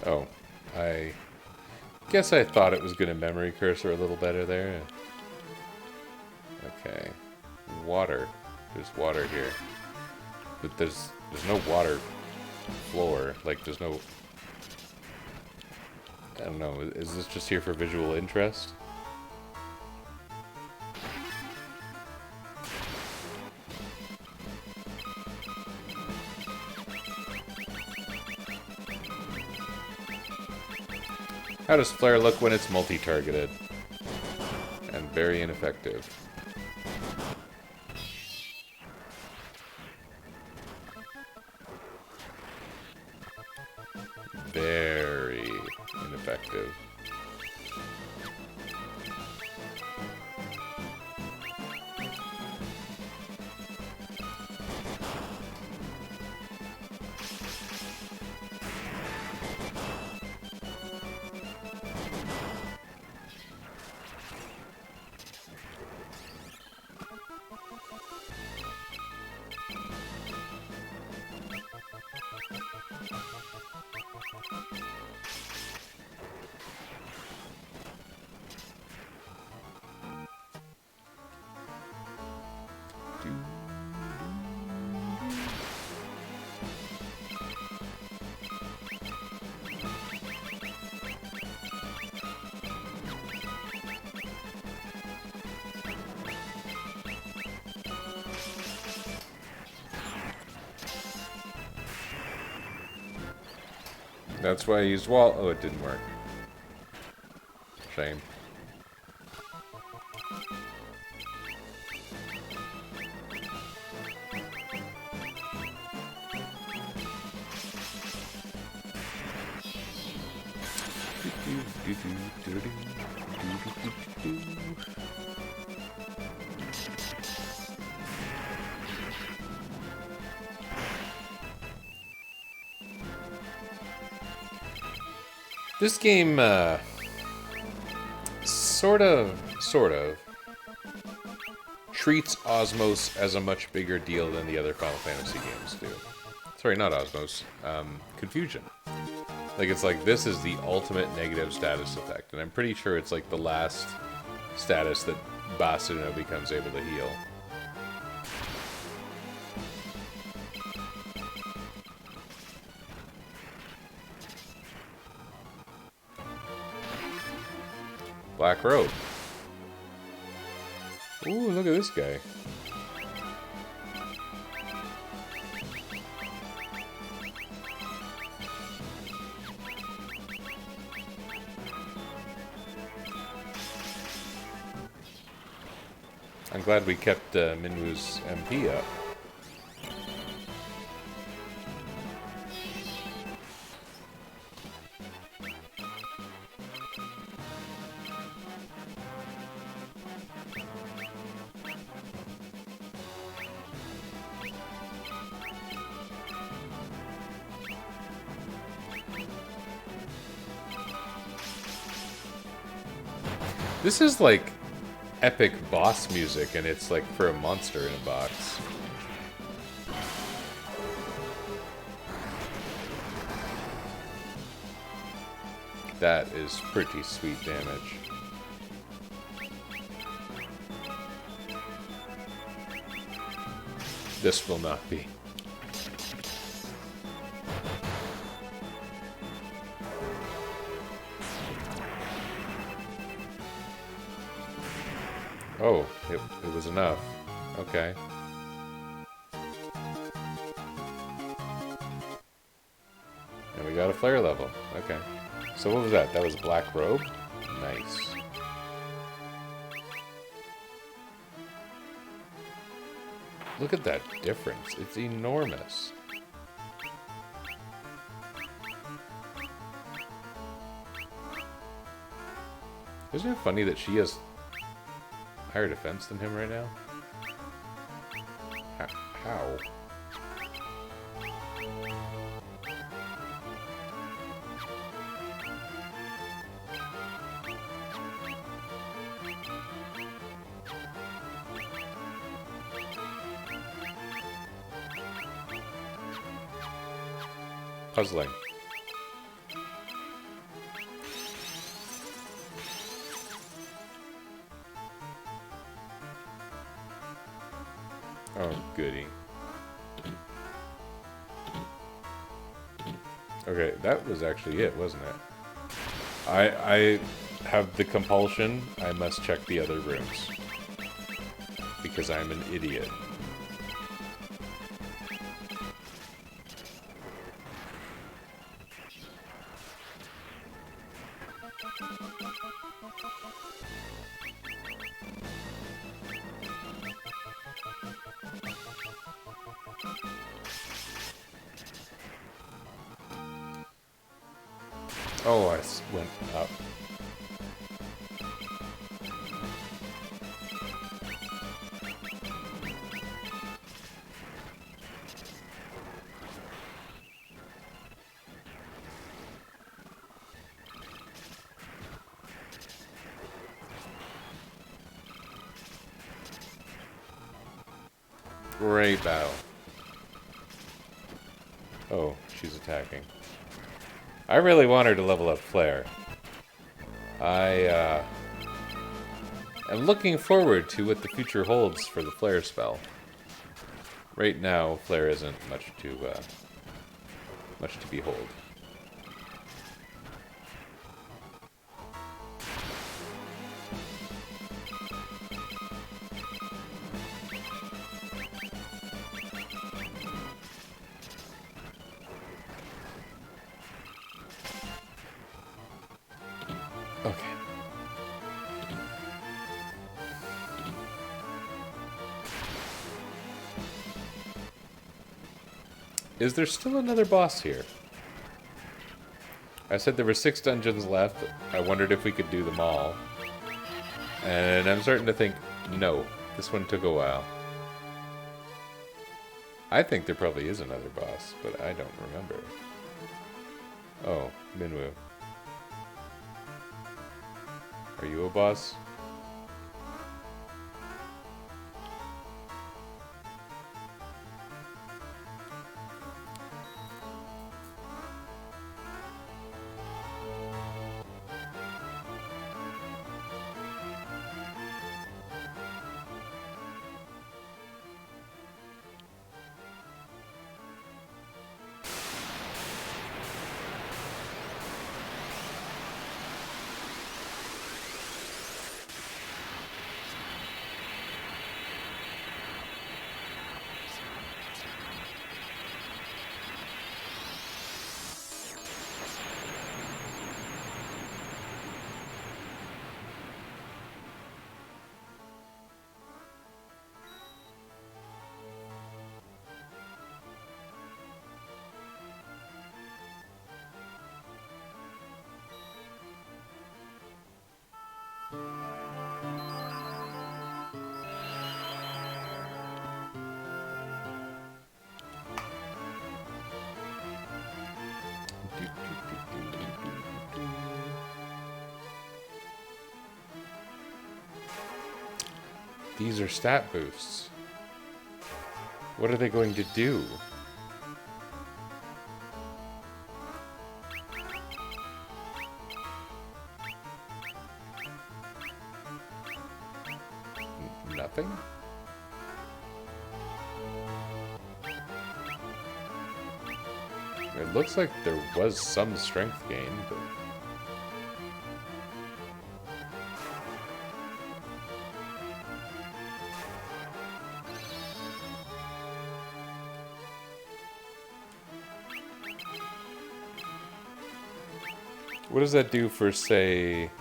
Oh, I guess I thought it was going to memory cursor a little better there. Okay. Water. There's water here. But there's no water floor. Like, there's no... I don't know. Is this just here for visual interest? How does Flare look when it's multi-targeted? And very ineffective. Very ineffective. That's why I used wall. Oh, it didn't work. Shame. This game, sort of, treats Osmos as a much bigger deal than the other Final Fantasy games do. Sorry, not Osmos, Confusion. Like, it's like, this is the ultimate negative status effect, and I'm pretty sure it's like the last status that Basuna becomes able to heal. Black robe. Ooh, look at this guy. I'm glad we kept Minwu's MP up. This is like epic boss music, and it's like for a monster in a box. That is pretty sweet damage. This will not be. Oh, it was enough. Okay. And we flare level. Okay. So what was that? That was Black Robe? Nice. Look at that difference. It's enormous. Isn't it funny that she has higher defense than him right now? How? Puzzling. Oh, goody. Okay, that was actually it, wasn't it? I have the compulsion. I must check the other rooms. Because I'm an idiot. Oh, I went up. Great battle. Oh, she's attacking. I really want her to level up Flare. I am looking forward to what the future holds for the Flare spell. Right now, Flare isn't much to behold. Okay. Is there still another boss here? I said there were 6 dungeons left. I wondered if we could do them all. And I'm starting to think, no, this one took a while. I think there probably is another boss, but I don't remember. Oh, Minwu. Are you a boss? These are stat boosts. What are they going to do? Nothing? It looks like there was some strength gain, but... What does that do for, say,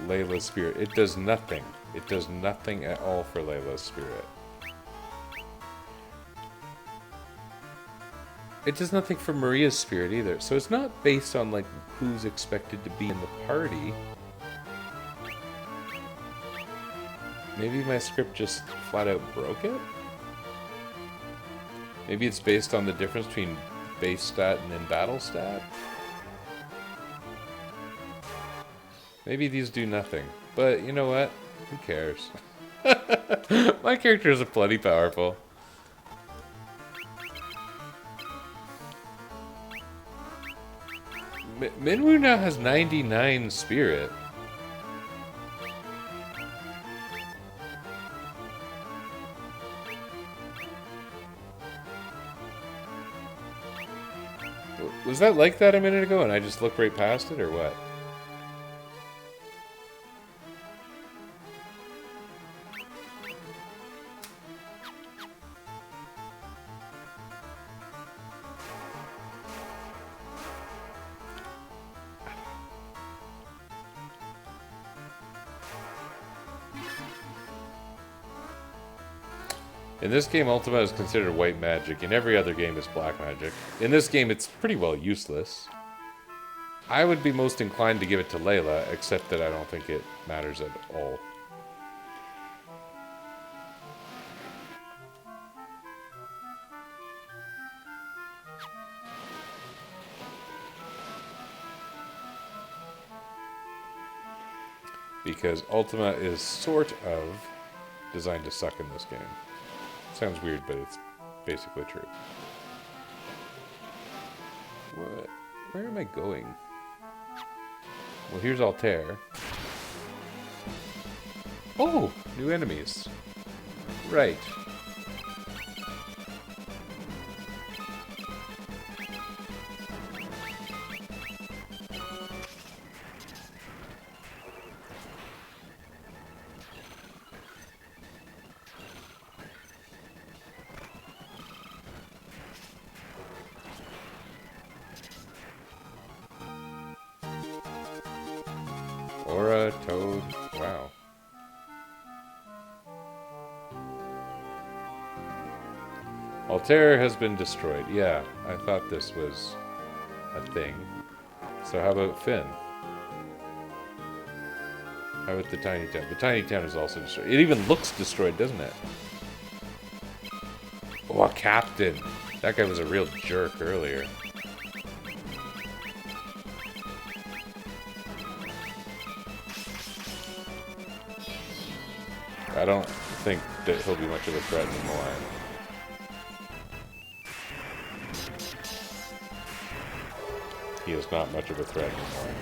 Layla's spirit? It does nothing. It does nothing at all for Layla's spirit. It does nothing for Maria's spirit either. So it's not based on, like, who's expected to be in the party. Maybe my script just flat out broke it? Maybe it's based on the difference between base stat and in-battle stat? Maybe these do nothing. But you know what? Who cares? My characters are plenty powerful. Minwu now has 99 spirit. Was that like that a minute ago and I just looked right past it, or what? In this game, Ultima is considered white magic. In every other game, it's black magic. In this game, it's pretty well useless. I would be most inclined to give it to Layla, except that I don't think it matters at all. Because Ultima is sort of designed to suck in this game. Sounds weird, but it's basically true. What? Where am I going? Well, here's Altair. Oh! New enemies. Right. Aura, Toad, wow. Altair has been destroyed. Yeah, I thought this was a thing. So how about Finn? How about the Tiny Town? The Tiny Town is also destroyed. It even looks destroyed, doesn't it? Oh, a captain. That guy was a real jerk earlier. I don't think that he'll be much of a threat anymore. He is not much of a threat anymore.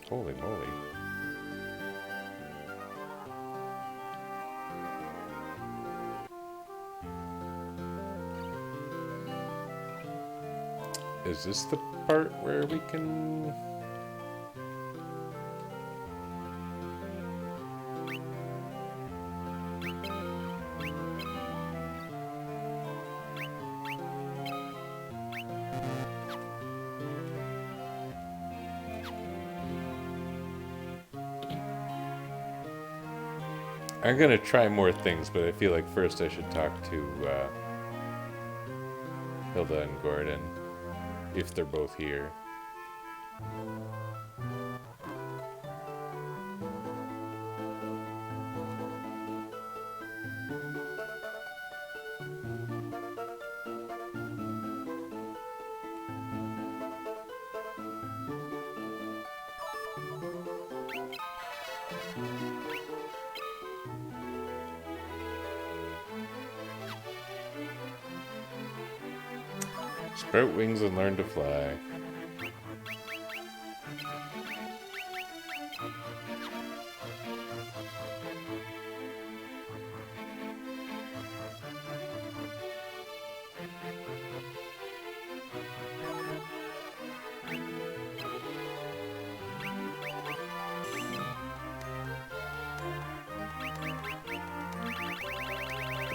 Holy moly. Is this the part where we can... I'm gonna try more things, but I feel like first I should talk to Hilda and Gordon, if they're both here. Sprout wings and learn to fly.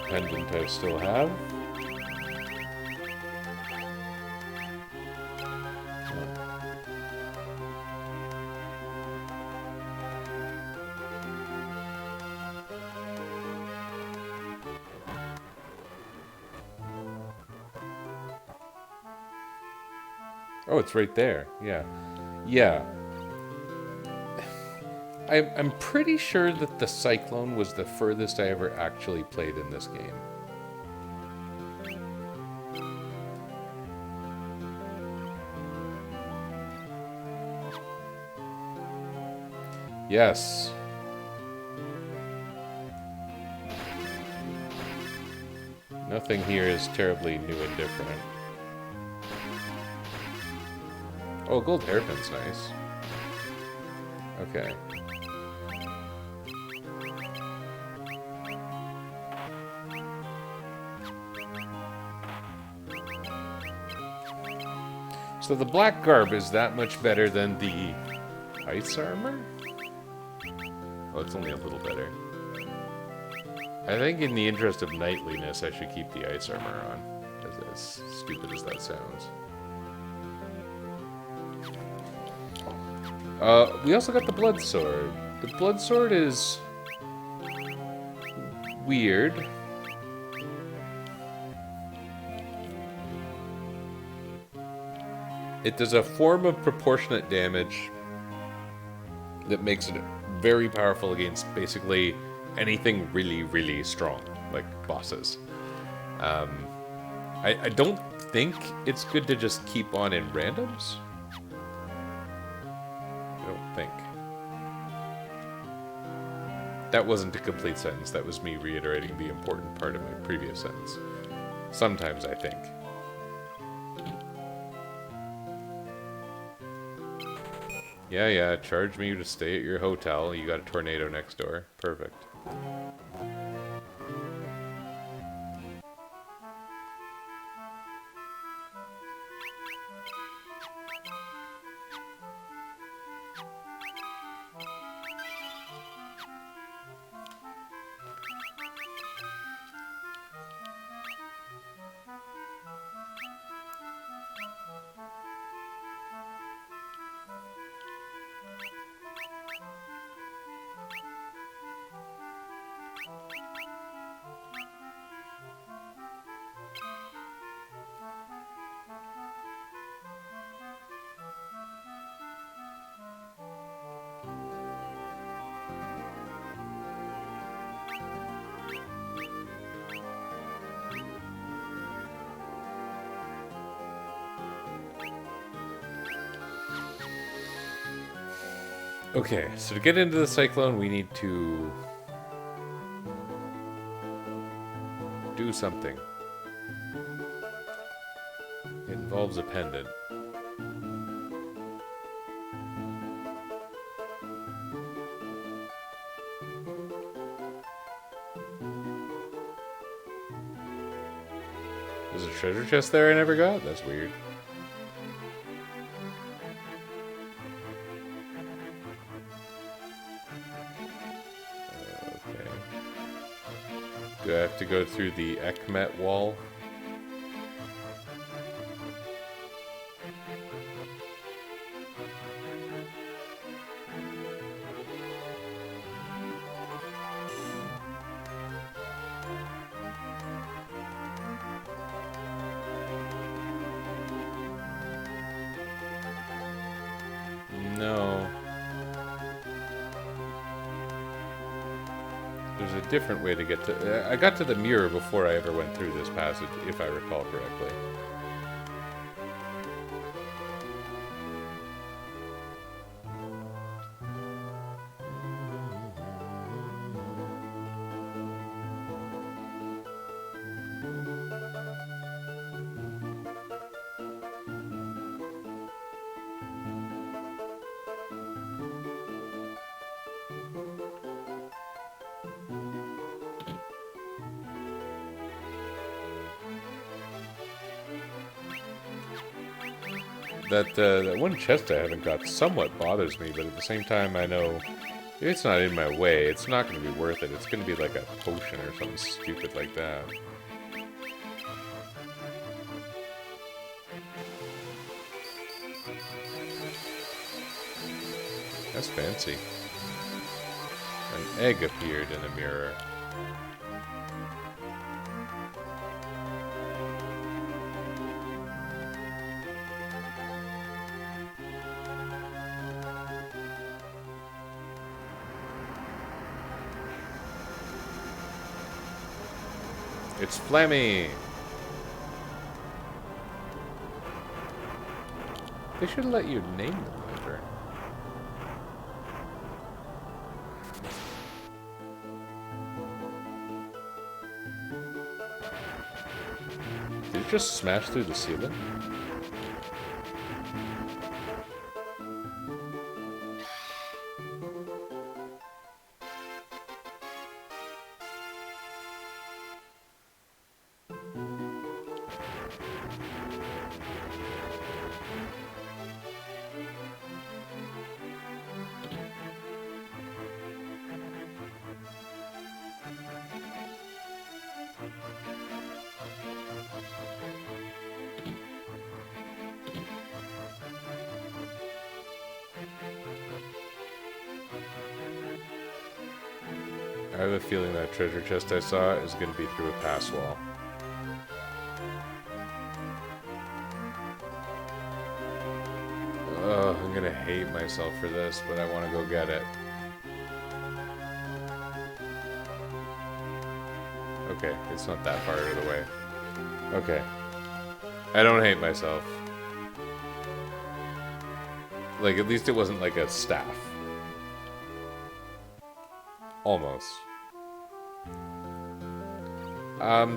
Pendant I still have. Oh, it's right there. Yeah. Yeah. I'm pretty sure that the Cyclone was the furthest I ever actually played in this game. Yes. Nothing here is terribly new and different. Oh, gold hairpin's nice. Okay. So the black garb is that much better than the ice armor? Oh, it's only a little better. I think in the interest of knightliness, I should keep the ice armor on. As stupid as that sounds. We also got the blood sword. The blood sword is weird. It does a form of proportionate damage that makes it very powerful against basically anything really, really strong, like bosses. I don't think it's good to just keep on in randoms. I don't think. That wasn't a complete sentence. That was me reiterating the important part of my previous sentence. Sometimes, I think. Yeah, charge me to stay at your hotel. You got a tornado next door. Perfect. Okay, so to get into the Cyclone, we need to do something. It involves a pendant. There's a treasure chest there I never got? That's weird. Do I have to go through the Ekmet wall? No. There's a different way to get to... I got to the mirror before I ever went through this passage, if I recall correctly. That one chest I haven't got somewhat bothers me, but at the same time I know if it's not in my way, it's not going to be worth it. It's going to be like a potion or something stupid like that. That's fancy. An egg appeared in a mirror. It's Flammy! They should let you name them later. Did it just smash through the ceiling? I have a feeling that treasure chest I saw is going to be through a pass wall. Ugh, I'm going to hate myself for this, but I want to go get it. Okay, it's not that far out of the way. Okay. I don't hate myself. Like, at least it wasn't like a staff. Almost.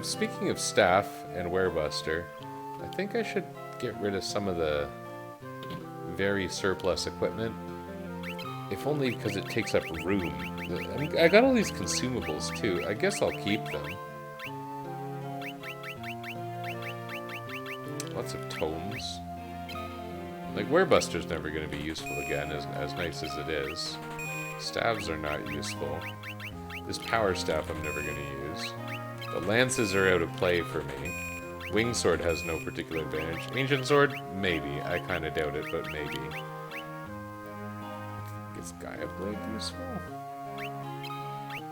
Speaking of staff and Werebuster, I think I should get rid of some of the very surplus equipment. If only because it takes up room. I got all these consumables too. I guess I'll keep them. Lots of tomes. Like, Werebuster's never going to be useful again, as nice as it is. Staves are not useful. This power staff I'm never going to use. The lances are out of play for me. Wing sword has no particular advantage. Ancient sword? Maybe. I kind of doubt it, but maybe. Is Gaia Blade useful? I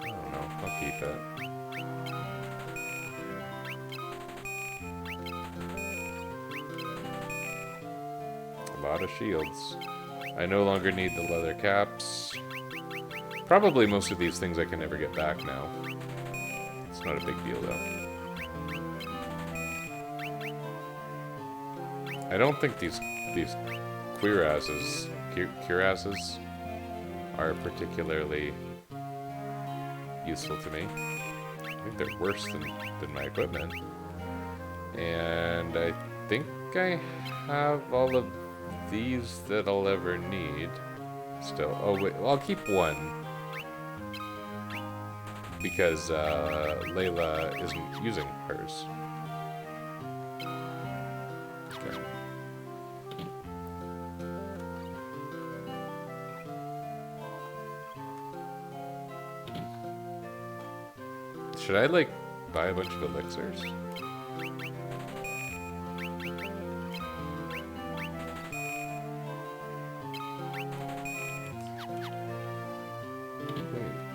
don't know. I'll keep it. A lot of shields. I no longer need the leather caps. Probably most of these things I can never get back now. It's not a big deal, though. I don't think these cuirasses are particularly useful to me. I think they're worse than my equipment. And I think I have all of these that I'll ever need. Still. Oh, wait. Well, I'll keep one. Because Layla isn't using hers. Okay. Should I, like, buy a bunch of elixirs?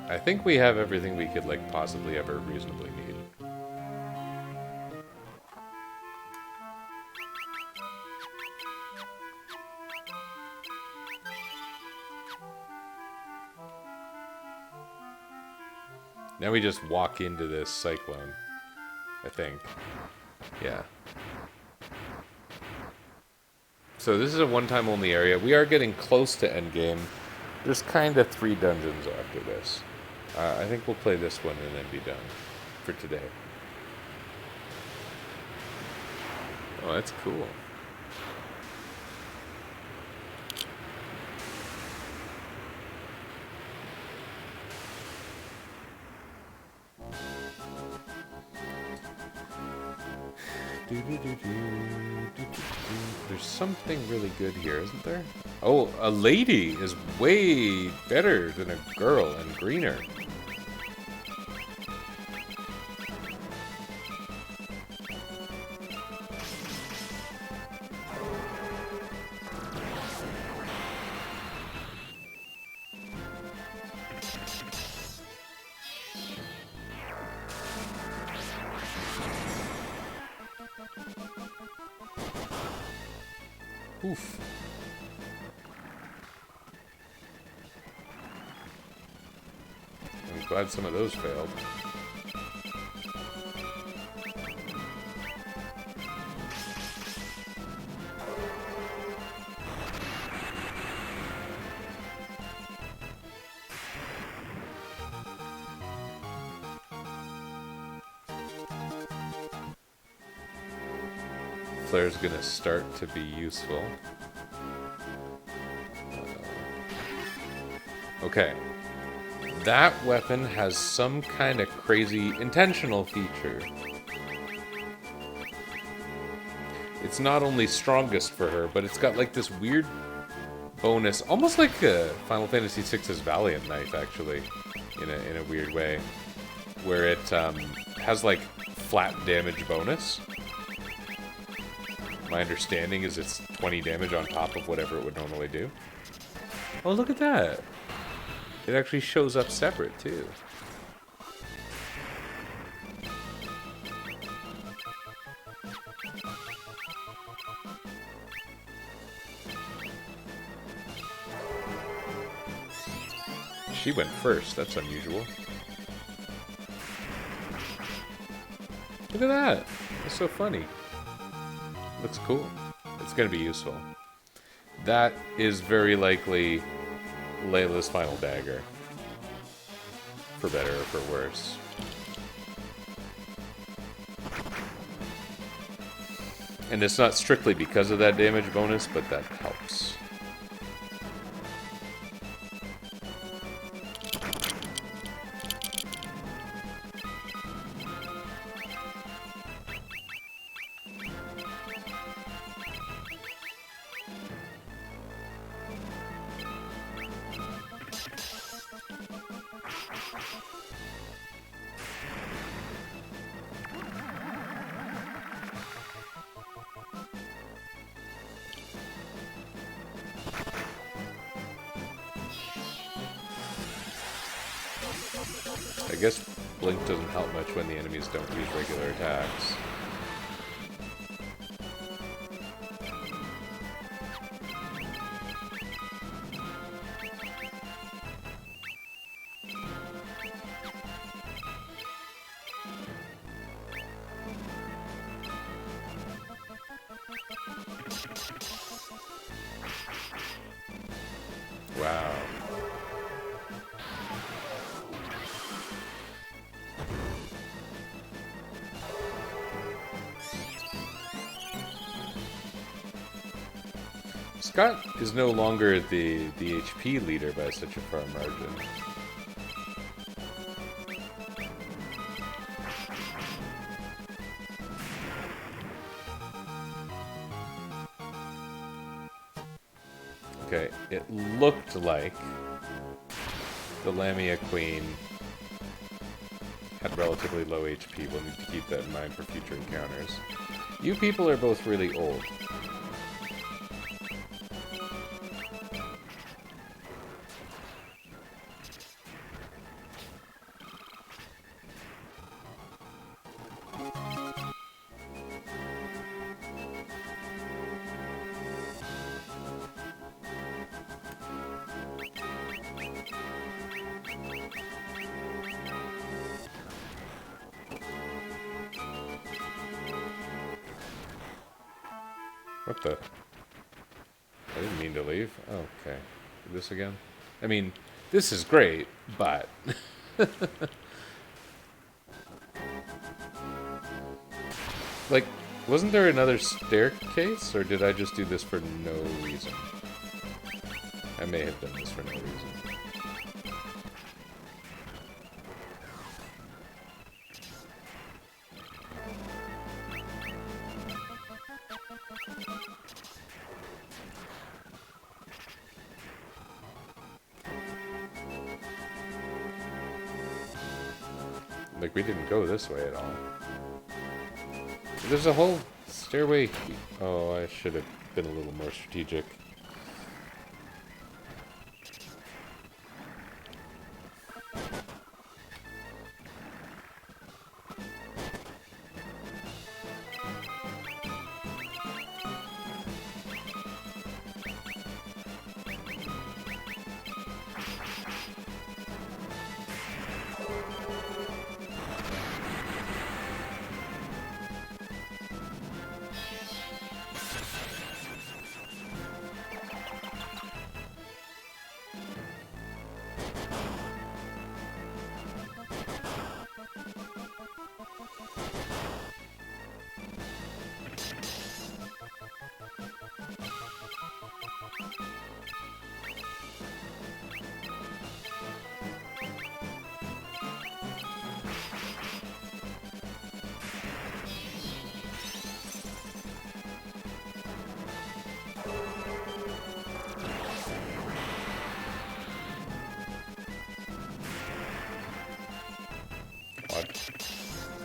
I think we have everything we could, like, possibly ever reasonably need. Now we just walk into this cyclone, I think. Yeah. So this is a one-time only area. We are getting close to endgame. There's kind of 3 dungeons after this. I think we'll play this one and then be done for today. Oh, that's cool. There's something really good here, isn't there? Oh, a lady is way better than a girl and greener. Oof. I'm glad some of those failed. Flare's gonna start to be useful. Okay. That weapon has some kind of crazy intentional feature. It's not only strongest for her, but it's got like this weird bonus, almost like Final Fantasy VI's Valiant Knife, actually, in a weird way, where it has like flat damage bonus. My understanding is it's 20 damage on top of whatever it would normally do. Oh, look at that! It actually shows up separate, too. She went first. That's unusual. Look at that! That's so funny. Looks cool. It's going to be useful. That is very likely Layla's final dagger. For better or for worse. And it's not strictly because of that damage bonus, but that helps. I guess Blink doesn't help much when the enemies don't use regular attacks. Wow. Scott is no longer the HP leader by such a far margin. Okay, it looked like the Lamia Queen had relatively low HP. We'll need to keep that in mind for future encounters. You people are both really old. What the? I didn't mean to leave. Oh, okay. This again? I mean, this is great, but... like, wasn't there another staircase, or did I just do this for no reason? I may have done this for no reason. Like, we didn't go this way at all. There's a whole stairway. Oh, I should have been a little more strategic.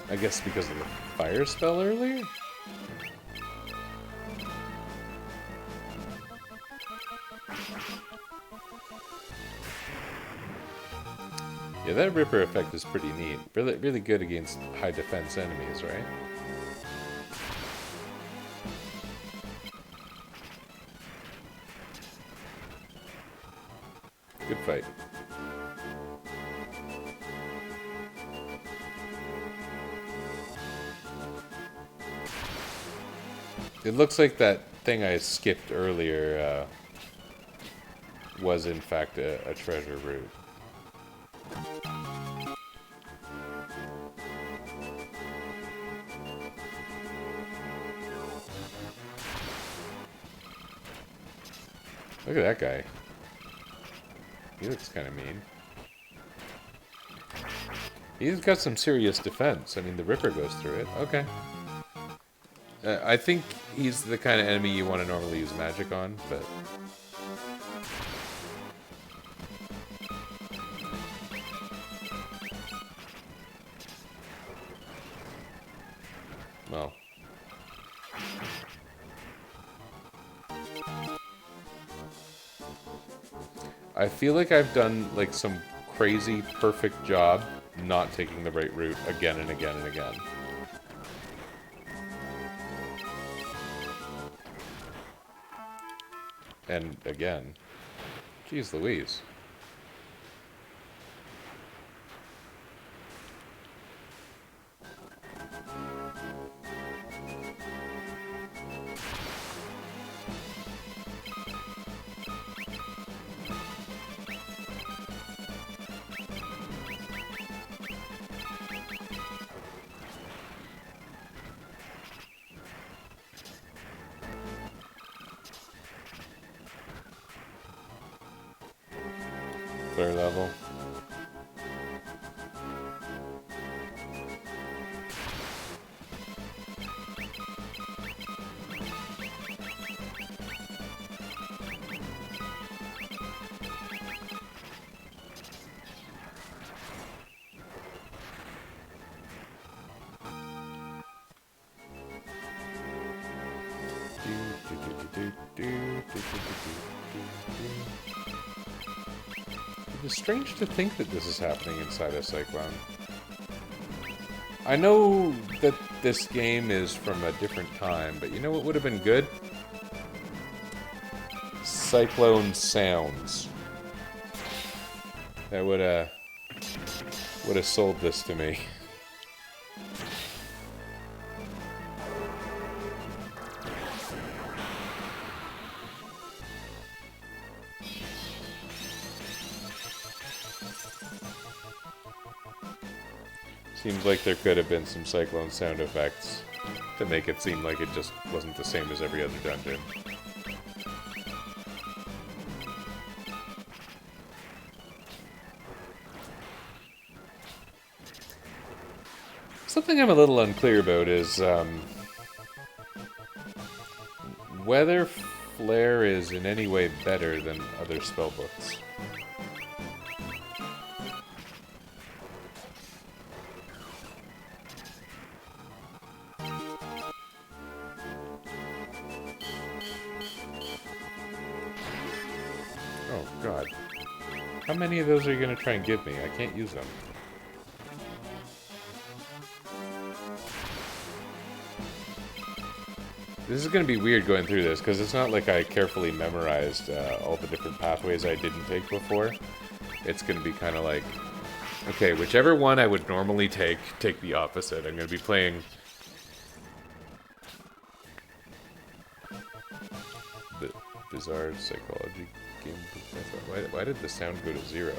I guess because of the fire spell earlier? Yeah, that Ripper effect is pretty neat. Really good against high defense enemies, right? Good fight. It looks like that thing I skipped earlier was in fact a treasure route. Look at that guy. He looks kind of mean. He's got some serious defense. I mean, the Ripper goes through it. Okay. I think he's the kind of enemy you want to normally use magic on, but... well... I feel like I've done, like, some crazy perfect job not taking the right route again and again and again. And again. Jeez Louise. Third level. It's strange to think that this is happening inside a Cyclone. I know that this game is from a different time, but you know what would have been good? Cyclone sounds. That would have sold this to me. Seems like there could have been some Cyclone sound effects to make it seem like it just wasn't the same as every other dungeon. Something I'm a little unclear about is whether Flare is in any way better than other spellbooks. God. How many of those are you going to try and give me? I can't use them. This is going to be weird going through this, because it's not like I carefully memorized all the different pathways I didn't take before. It's going to be kind of like, okay, whichever one I would normally take the opposite. I'm going to be playing the Bizarre Psychology game. Why did the sound go to 0?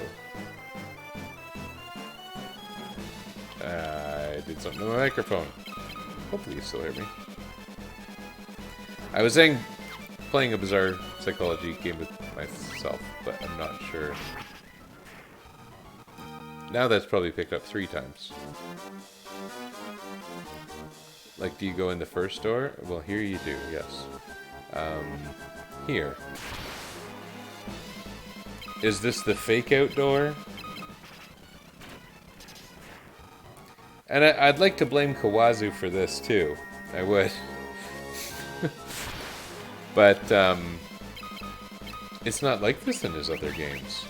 I did something to my microphone. Hopefully you still hear me. I was saying playing a Bizarre Psychology game with myself, but I'm not sure. Now that's probably picked up 3 times. Like, do you go in the first door? Well, here you do, yes. Here. Is this the fake out door? And I'd like to blame Kawazu for this, too. I would. But, it's not like this in his other games.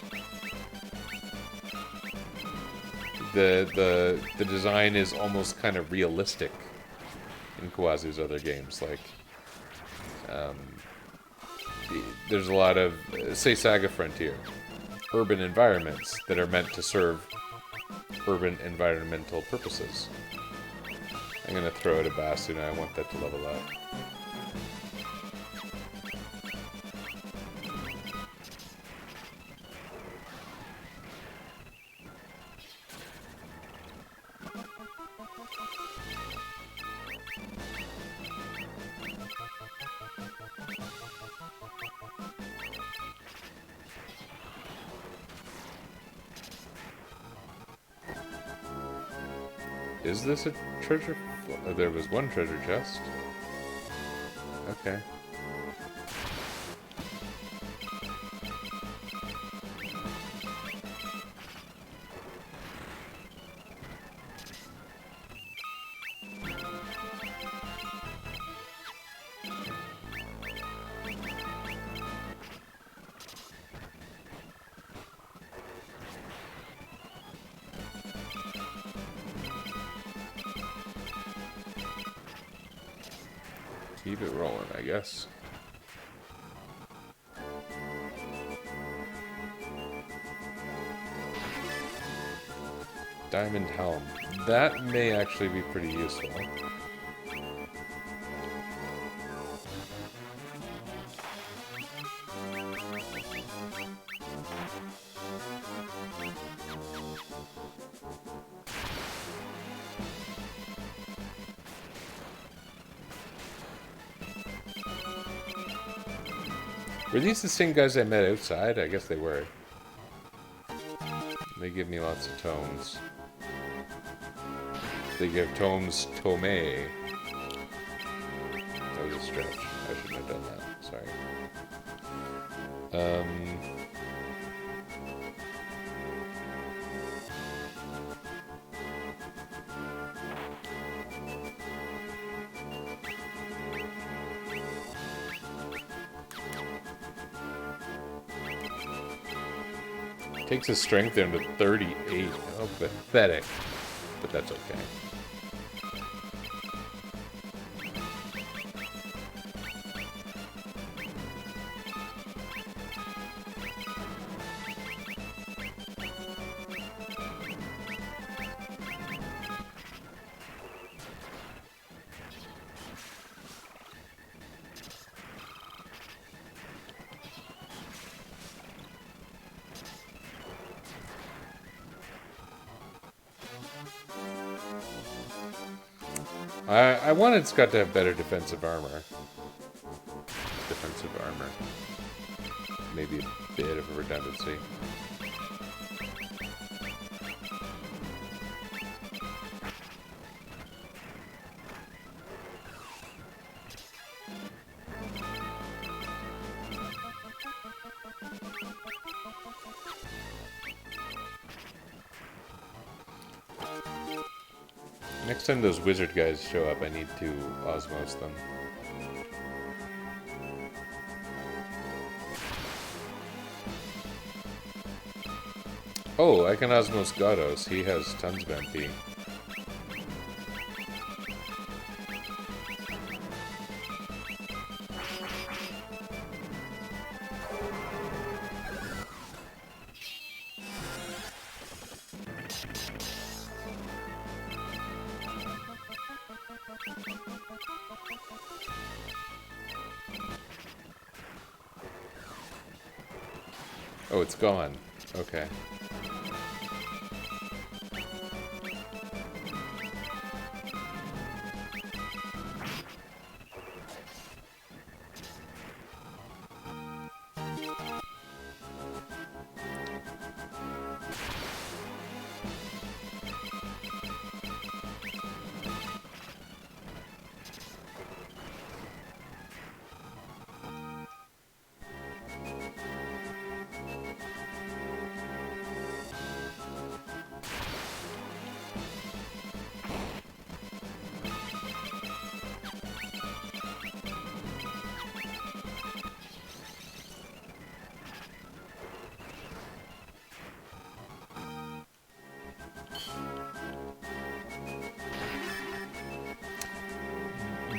The design is almost kind of realistic in Kawazu's other games. Like, there's a lot of, say, Saga Frontier, urban environments that are meant to serve urban environmental purposes. I'm gonna throw it at Basu now. I want that to level up. Is this a treasure? There was one treasure chest. Okay. Keep it rolling, I guess. Diamond Helm. That may actually be pretty useful. Were these the same guys I met outside? I guess they were. They give me lots of tomes. They give tomes Tomei. That was a stretch. I shouldn't have done that. Sorry. Takes his strength down to 38. Oh, pathetic. But that's okay. I want it's got to have better defensive armor. Defensive armor. Maybe a bit of a redundancy. Next time those wizard guys show up, I need to osmose them. Oh, Iconosmos Gatos. He has tons of MP. Oh, it's gone. Okay.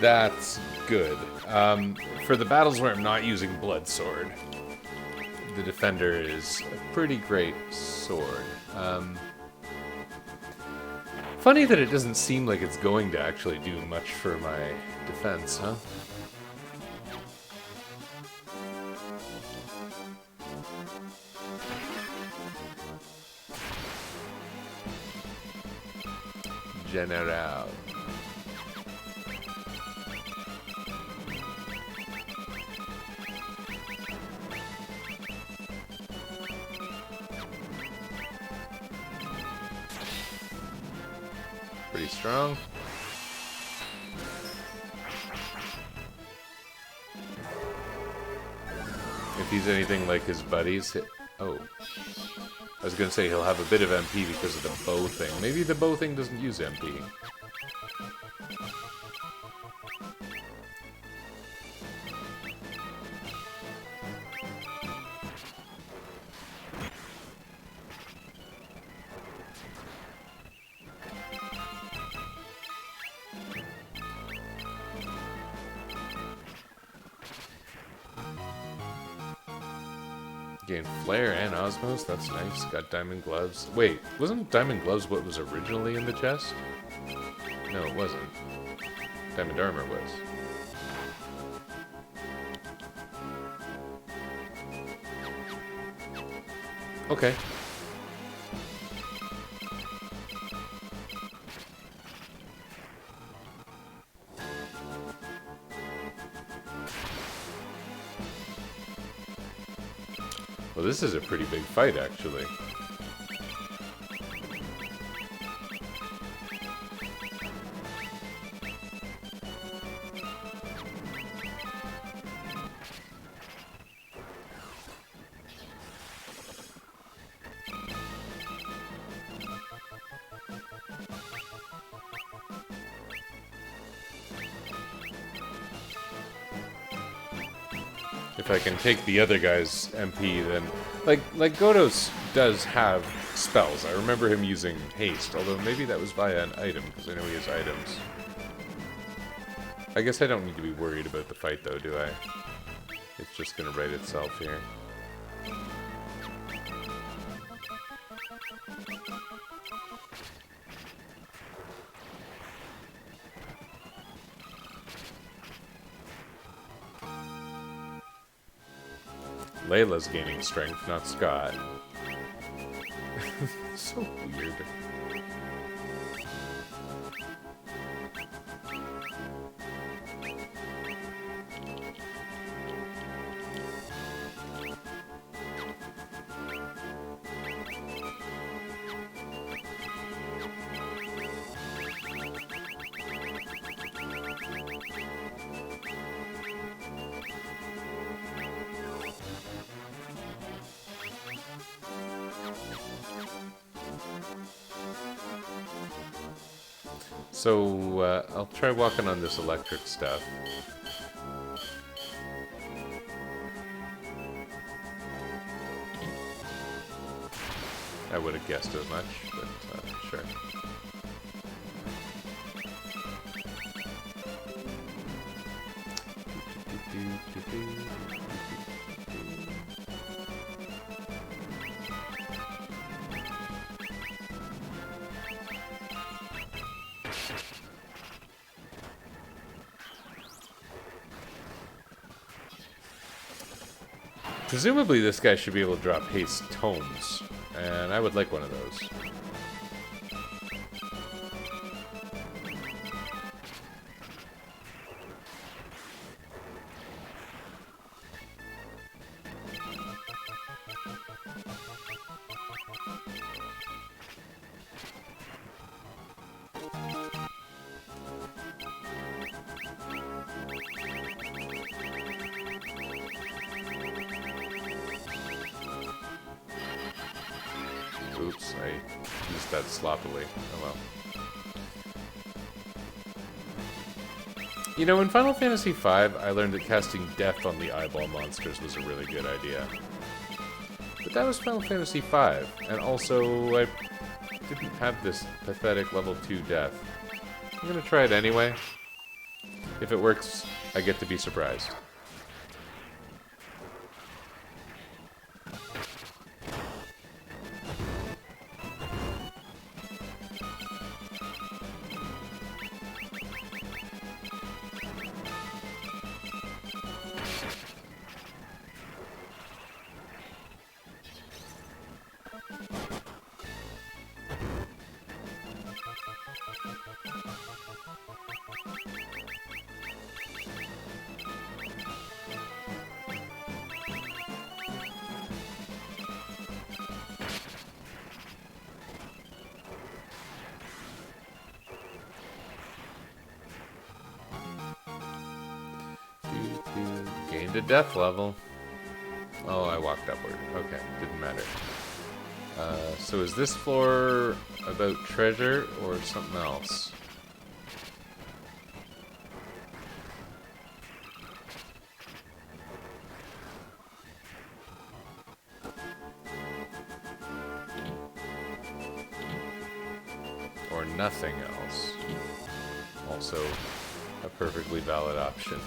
That's good. For the battles where I'm not using Blood Sword, the Defender is a pretty great sword. Funny that it doesn't seem like it's going to actually do much for my defense, huh? General. Pretty strong. If he's anything like his buddies... Oh. I was gonna say he'll have a bit of MP because of the bow thing. Maybe the bow thing doesn't use MP. Gain Flare and Osmos, that's nice. Got Diamond Gloves. Wait, wasn't Diamond Gloves what was originally in the chest? No, it wasn't. Diamond Armor was. Okay. Well, this is a pretty big fight, actually. If I can take the other guy's MP, then... Like Godos does have spells. I remember him using haste, although maybe that was via an item, because I know he has items. I guess I don't need to be worried about the fight, though, do I? It's just gonna right itself here. Layla's gaining strength, not Scott. So weird. So, I'll try walking on this electric stuff. I would have guessed as much, but sure. Presumably this guy should be able to drop haste tomes, and I would like one of those. Oops, I used that sloppily. Oh well. You know, in Final Fantasy V, I learned that casting Death on the eyeball monsters was a really good idea. But that was Final Fantasy V, and also I didn't have this pathetic level 2 death. I'm gonna try it anyway. If it works, I get to be surprised. Gained a death level. Oh, I walked upward. Okay, didn't matter. So is this floor about treasure or something else? Or nothing else? Also a perfectly valid option.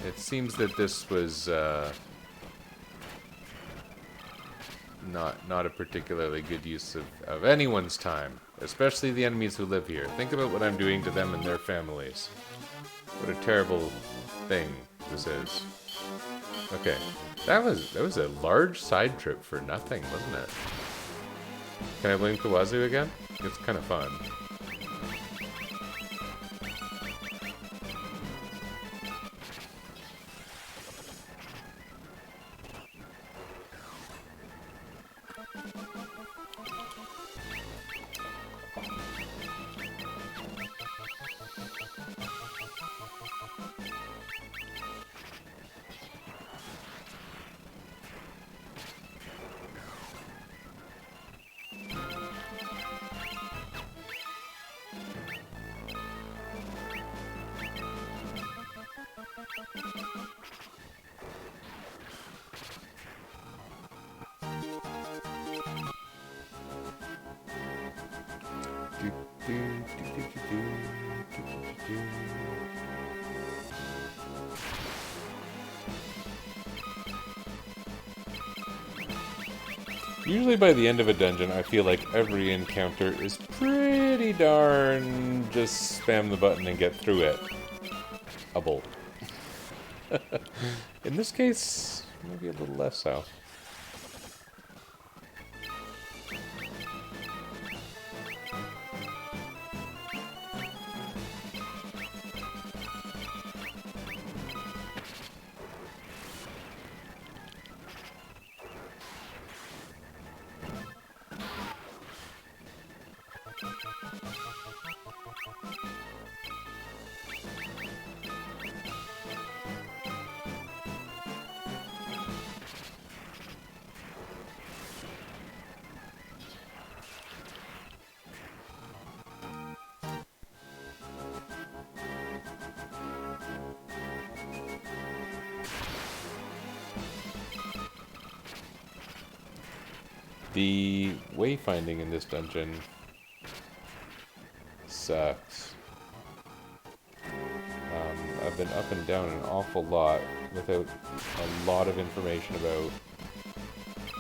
It seems that this was not a particularly good use of anyone's time, especially the enemies who live here. Think about what I'm doing to them and their families. What a terrible thing this is. Okay, that was a large side trip for nothing, wasn't it? Can I blame Kawazu again? It's kind of fun. Usually by the end of a dungeon, I feel like every encounter is pretty darn just spam the button and get through it. A bolt. In this case, maybe a little less so. The wayfinding in this dungeon sucks. I've been up and down an awful lot without a lot of information about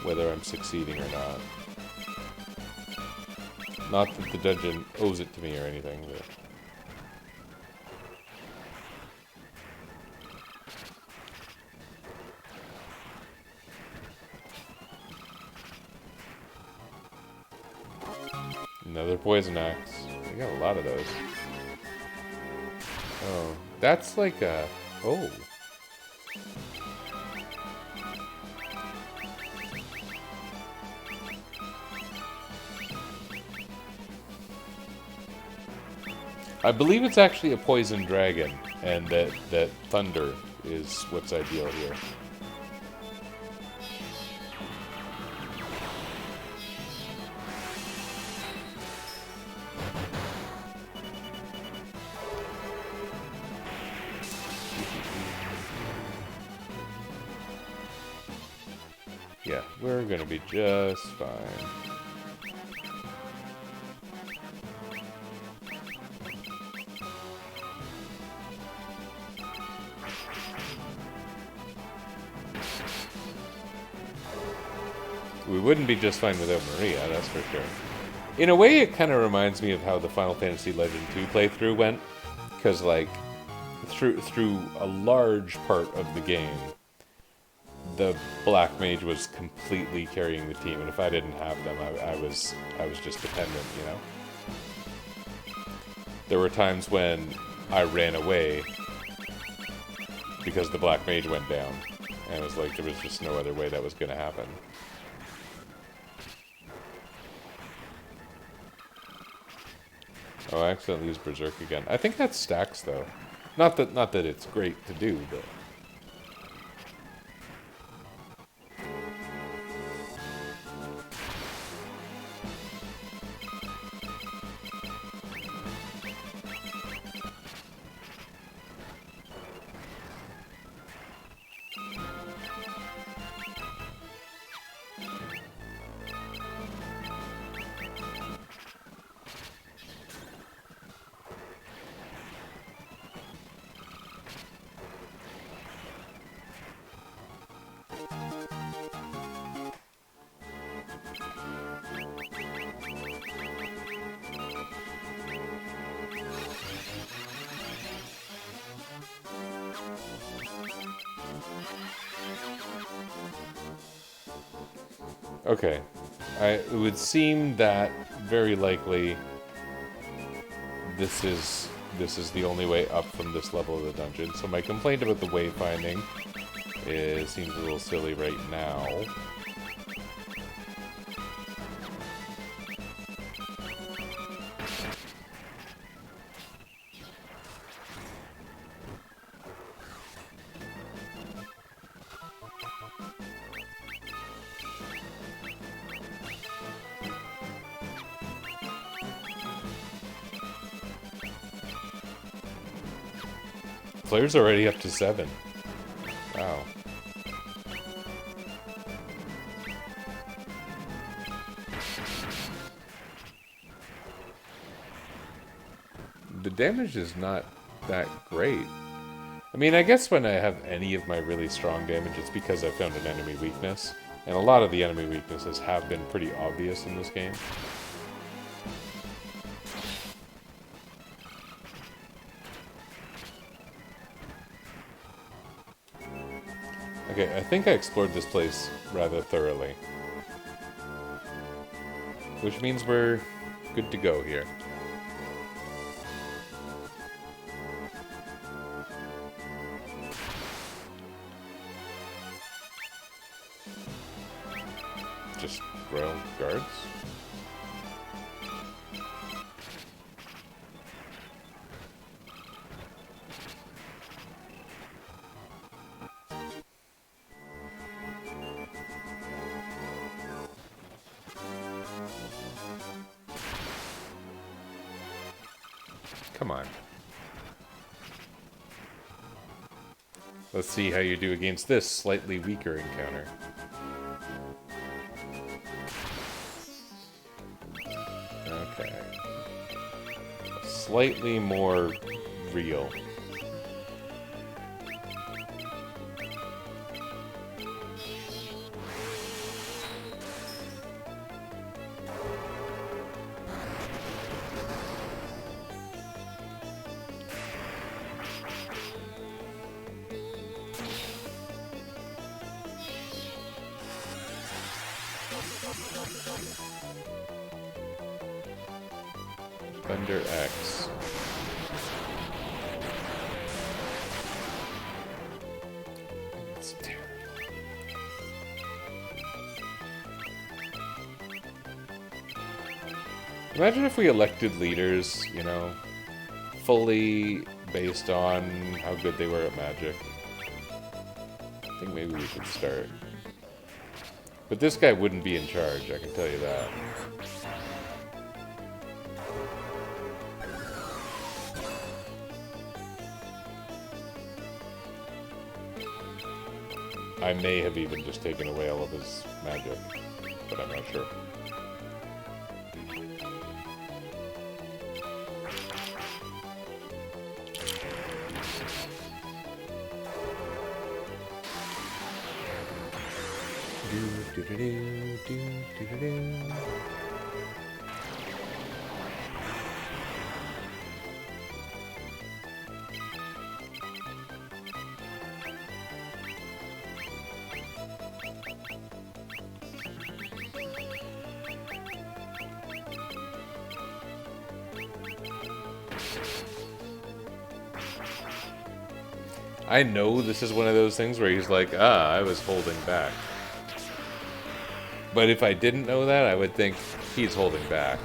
whether I'm succeeding or not. Not that the dungeon owes it to me or anything, but... Another poison axe. We got a lot of those. Oh, that's like a... Oh. I believe it's actually a poison dragon, and that thunder is what's ideal here. Yeah, we're gonna be just fine. We wouldn't be just fine without Maria, that's for sure. In a way, it kind of reminds me of how the Final Fantasy Legend 2 playthrough went. Because, like, through a large part of the game, the Black Mage was completely carrying the team, and if I didn't have them, I was just dependent, you know? There were times when I ran away because the Black Mage went down, and it was like there was just no other way that was going to happen. Oh, I accidentally used Berserk again. I think that stacks, though. Not that it's great to do, but... Okay. It would seem that very likely this is the only way up from this level of the dungeon. So my complaint about the wayfinding seems a little silly right now. Player's already up to 7. Wow. The damage is not that great. I mean, I guess when I have any of my really strong damage, it's because I found an enemy weakness. And a lot of the enemy weaknesses have been pretty obvious in this game. Okay, I think I explored this place rather thoroughly. Which means we're good to go here. Just royal guards? Come on. Let's see how you do against this slightly weaker encounter. slightly more real. Thunder X. It's terrible. Imagine if we elected leaders, you know, fully based on how good they were at Magic. I think maybe we should start. But this guy wouldn't be in charge, I can tell you that. I may have even just taken away all of his magic, but I'm not sure. I know this is one of those things where he's like, I was holding back. But if I didn't know that, I would think he's holding back.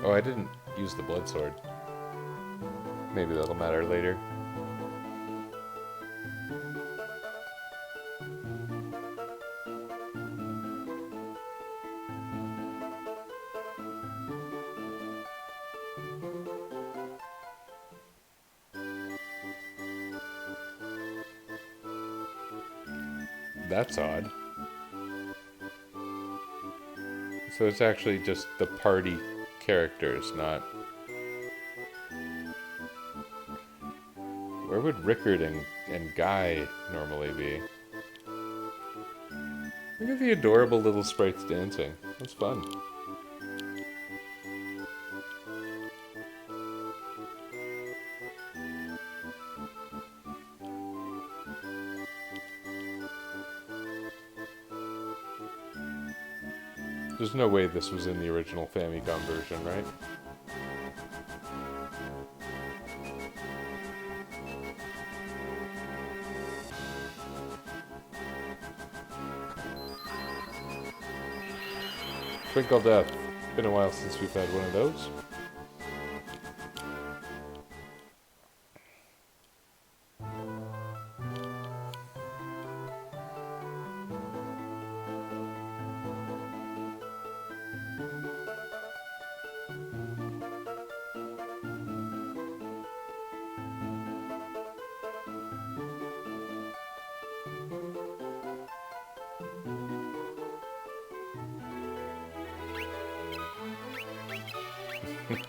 Oh, I didn't use the blood sword. Maybe that'll matter later. That's odd. So it's actually just the party characters, not... Where would Rickard and Guy normally be? Look at the adorable little sprites dancing. That's fun. There's no way this was in the original Famicom version, right? Twinkle Death. Been a while since we've had one of those.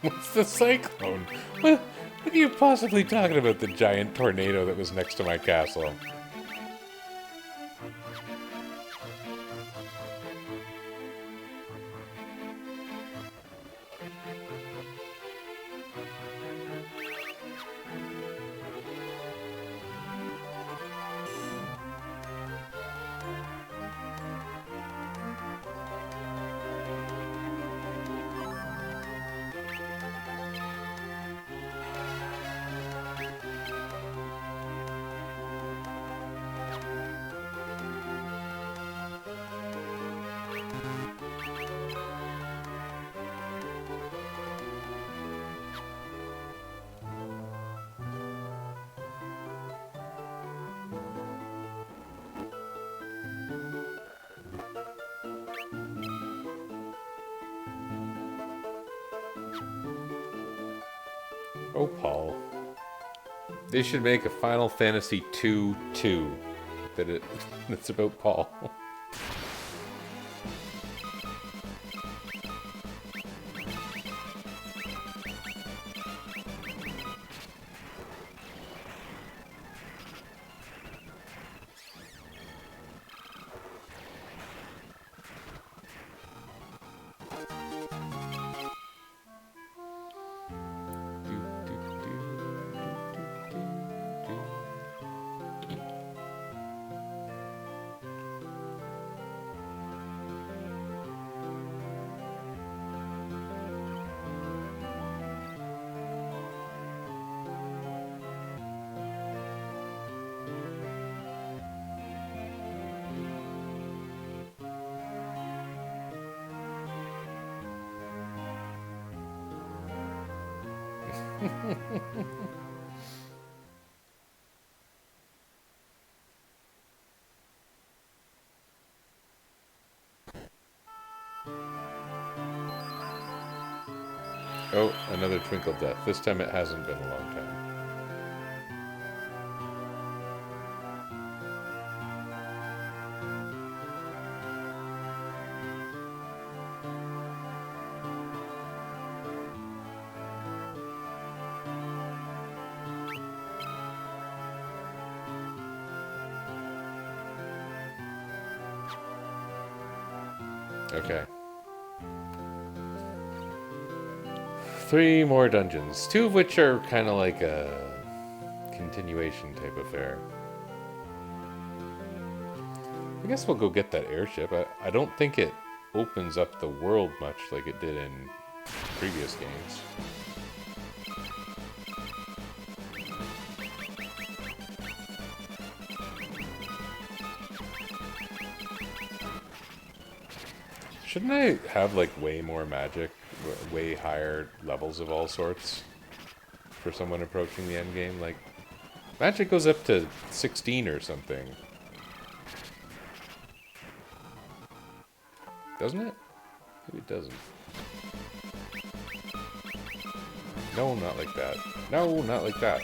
What's the cyclone? What are you possibly talking about, the giant tornado that was next to my castle? Oh, Paul. They should make a Final Fantasy 2 that's about Paul. Oh, another Twinkle Death. This time it hasn't been a long time. Okay. 3 more dungeons, 2 of which are kind of like a continuation type affair. I guess we'll go get that airship. I don't think it opens up the world much like it did in previous games. Shouldn't I have like way more magic, way higher levels of all sorts for someone approaching the end game? Like, magic goes up to 16 or something. Doesn't it? Maybe it doesn't. No, not like that. No, not like that.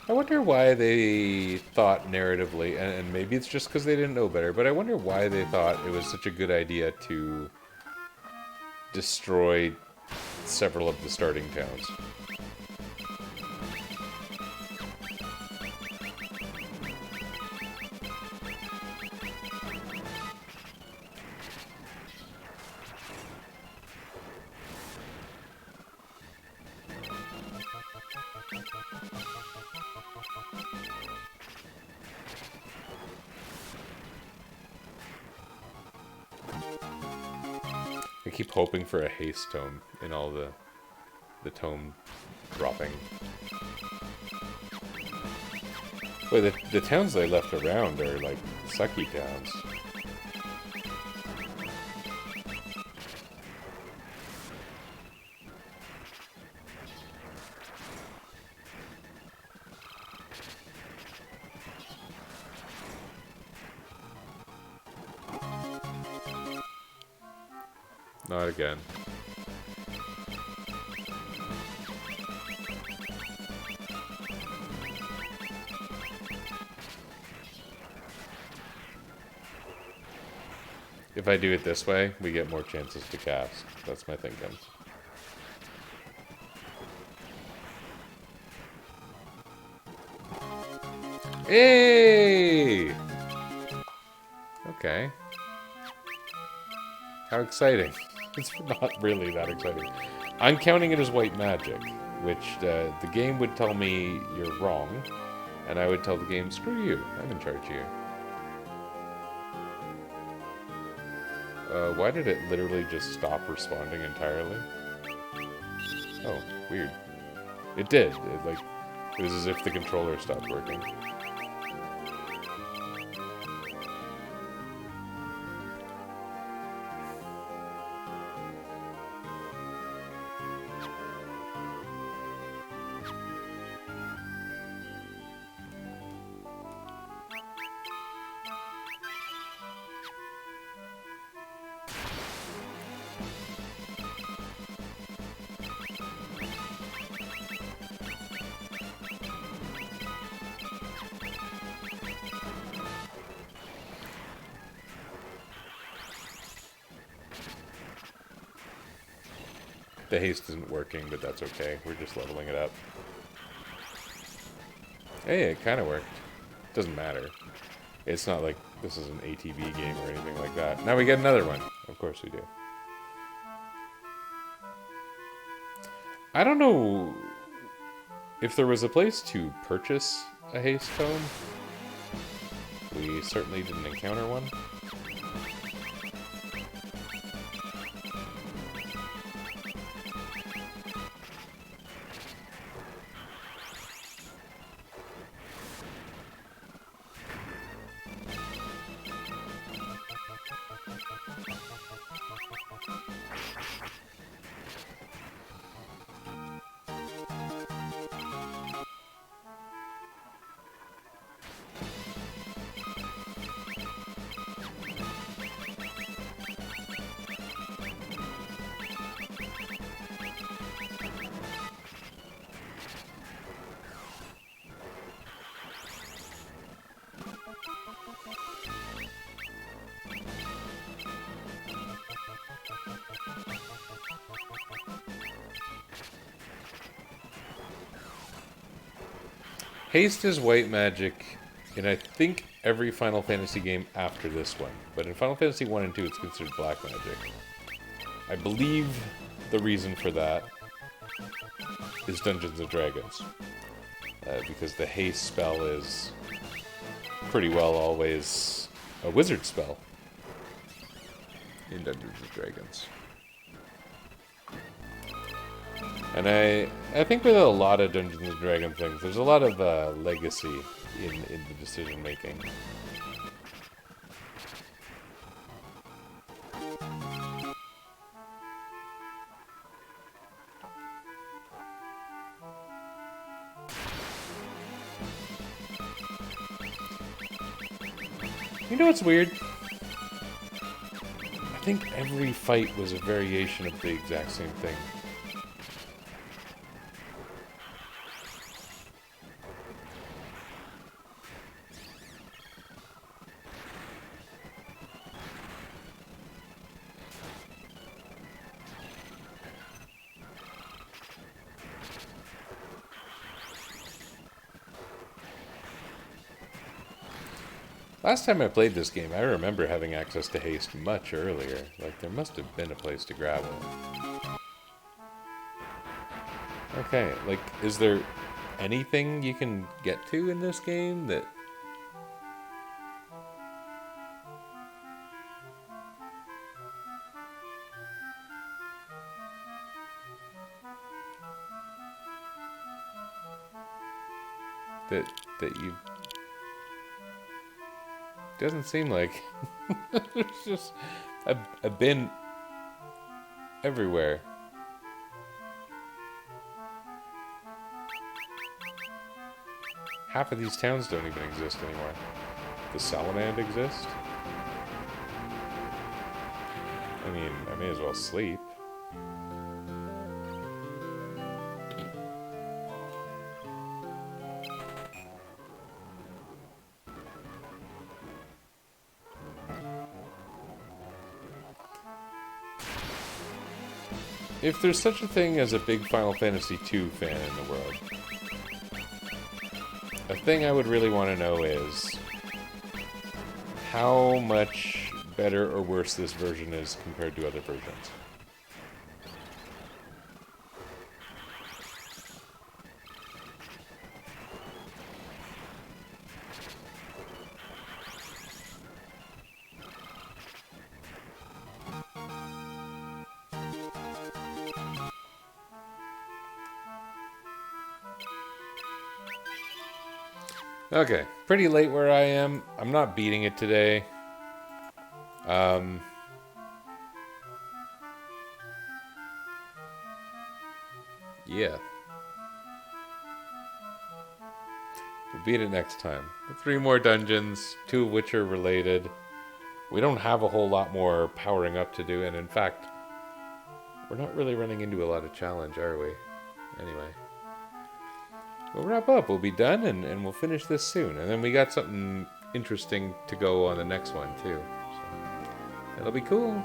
I wonder why they thought narratively, and maybe it's just because they didn't know better, but I wonder why they thought it was such a good idea to destroy several of the starting towns. I keep hoping for a haste tome in all the tome dropping. Boy, the towns they left around are like sucky towns. Not again. If I do it this way, we get more chances to cast. That's my thinking. Hey! Okay. How exciting. It's not really that exciting. I'm counting it as white magic, which the game would tell me you're wrong, and I would tell the game, screw you, I'm in charge here. Why did it literally just stop responding entirely? Oh, weird. It did. It was as if the controller stopped working. The haste isn't working, but that's okay. We're just leveling it up. Hey, it kind of worked. Doesn't matter. It's not like this is an ATV game or anything like that. Now we get another one. Of course we do. I don't know if there was a place to purchase a haste cone. We certainly didn't encounter one. Haste is white magic in, I think, every Final Fantasy game after this one. But in Final Fantasy 1 and 2, it's considered black magic. I believe the reason for that is Dungeons & Dragons. Because the haste spell is pretty well always a wizard spell in Dungeons & Dragons. And I think with a lot of Dungeons & Dragons things, there's a lot of legacy in the decision making. You know what's weird? I think every fight was a variation of the exact same thing. Last time I played this game, I remember having access to haste much earlier. Like, there must have been a place to grab it. Okay, like, is there anything you can get to in this game that... that you... Doesn't seem like. It's just I've been everywhere. Half of these towns don't even exist anymore. Does Salamand exist? I mean, I may as well sleep. If there's such a thing as a big Final Fantasy II fan in the world, a thing I would really want to know is how much better or worse this version is compared to other versions. Okay, pretty late where I am. I'm not beating it today. Yeah. We'll beat it next time. 3 more dungeons, 2 of which are related. We don't have a whole lot more powering up to do, and in fact, we're not really running into a lot of challenge, are we? Anyway. We'll wrap up. We'll be done, and we'll finish this soon. And then we got something interesting to go on the next one, too. So, that'll be cool.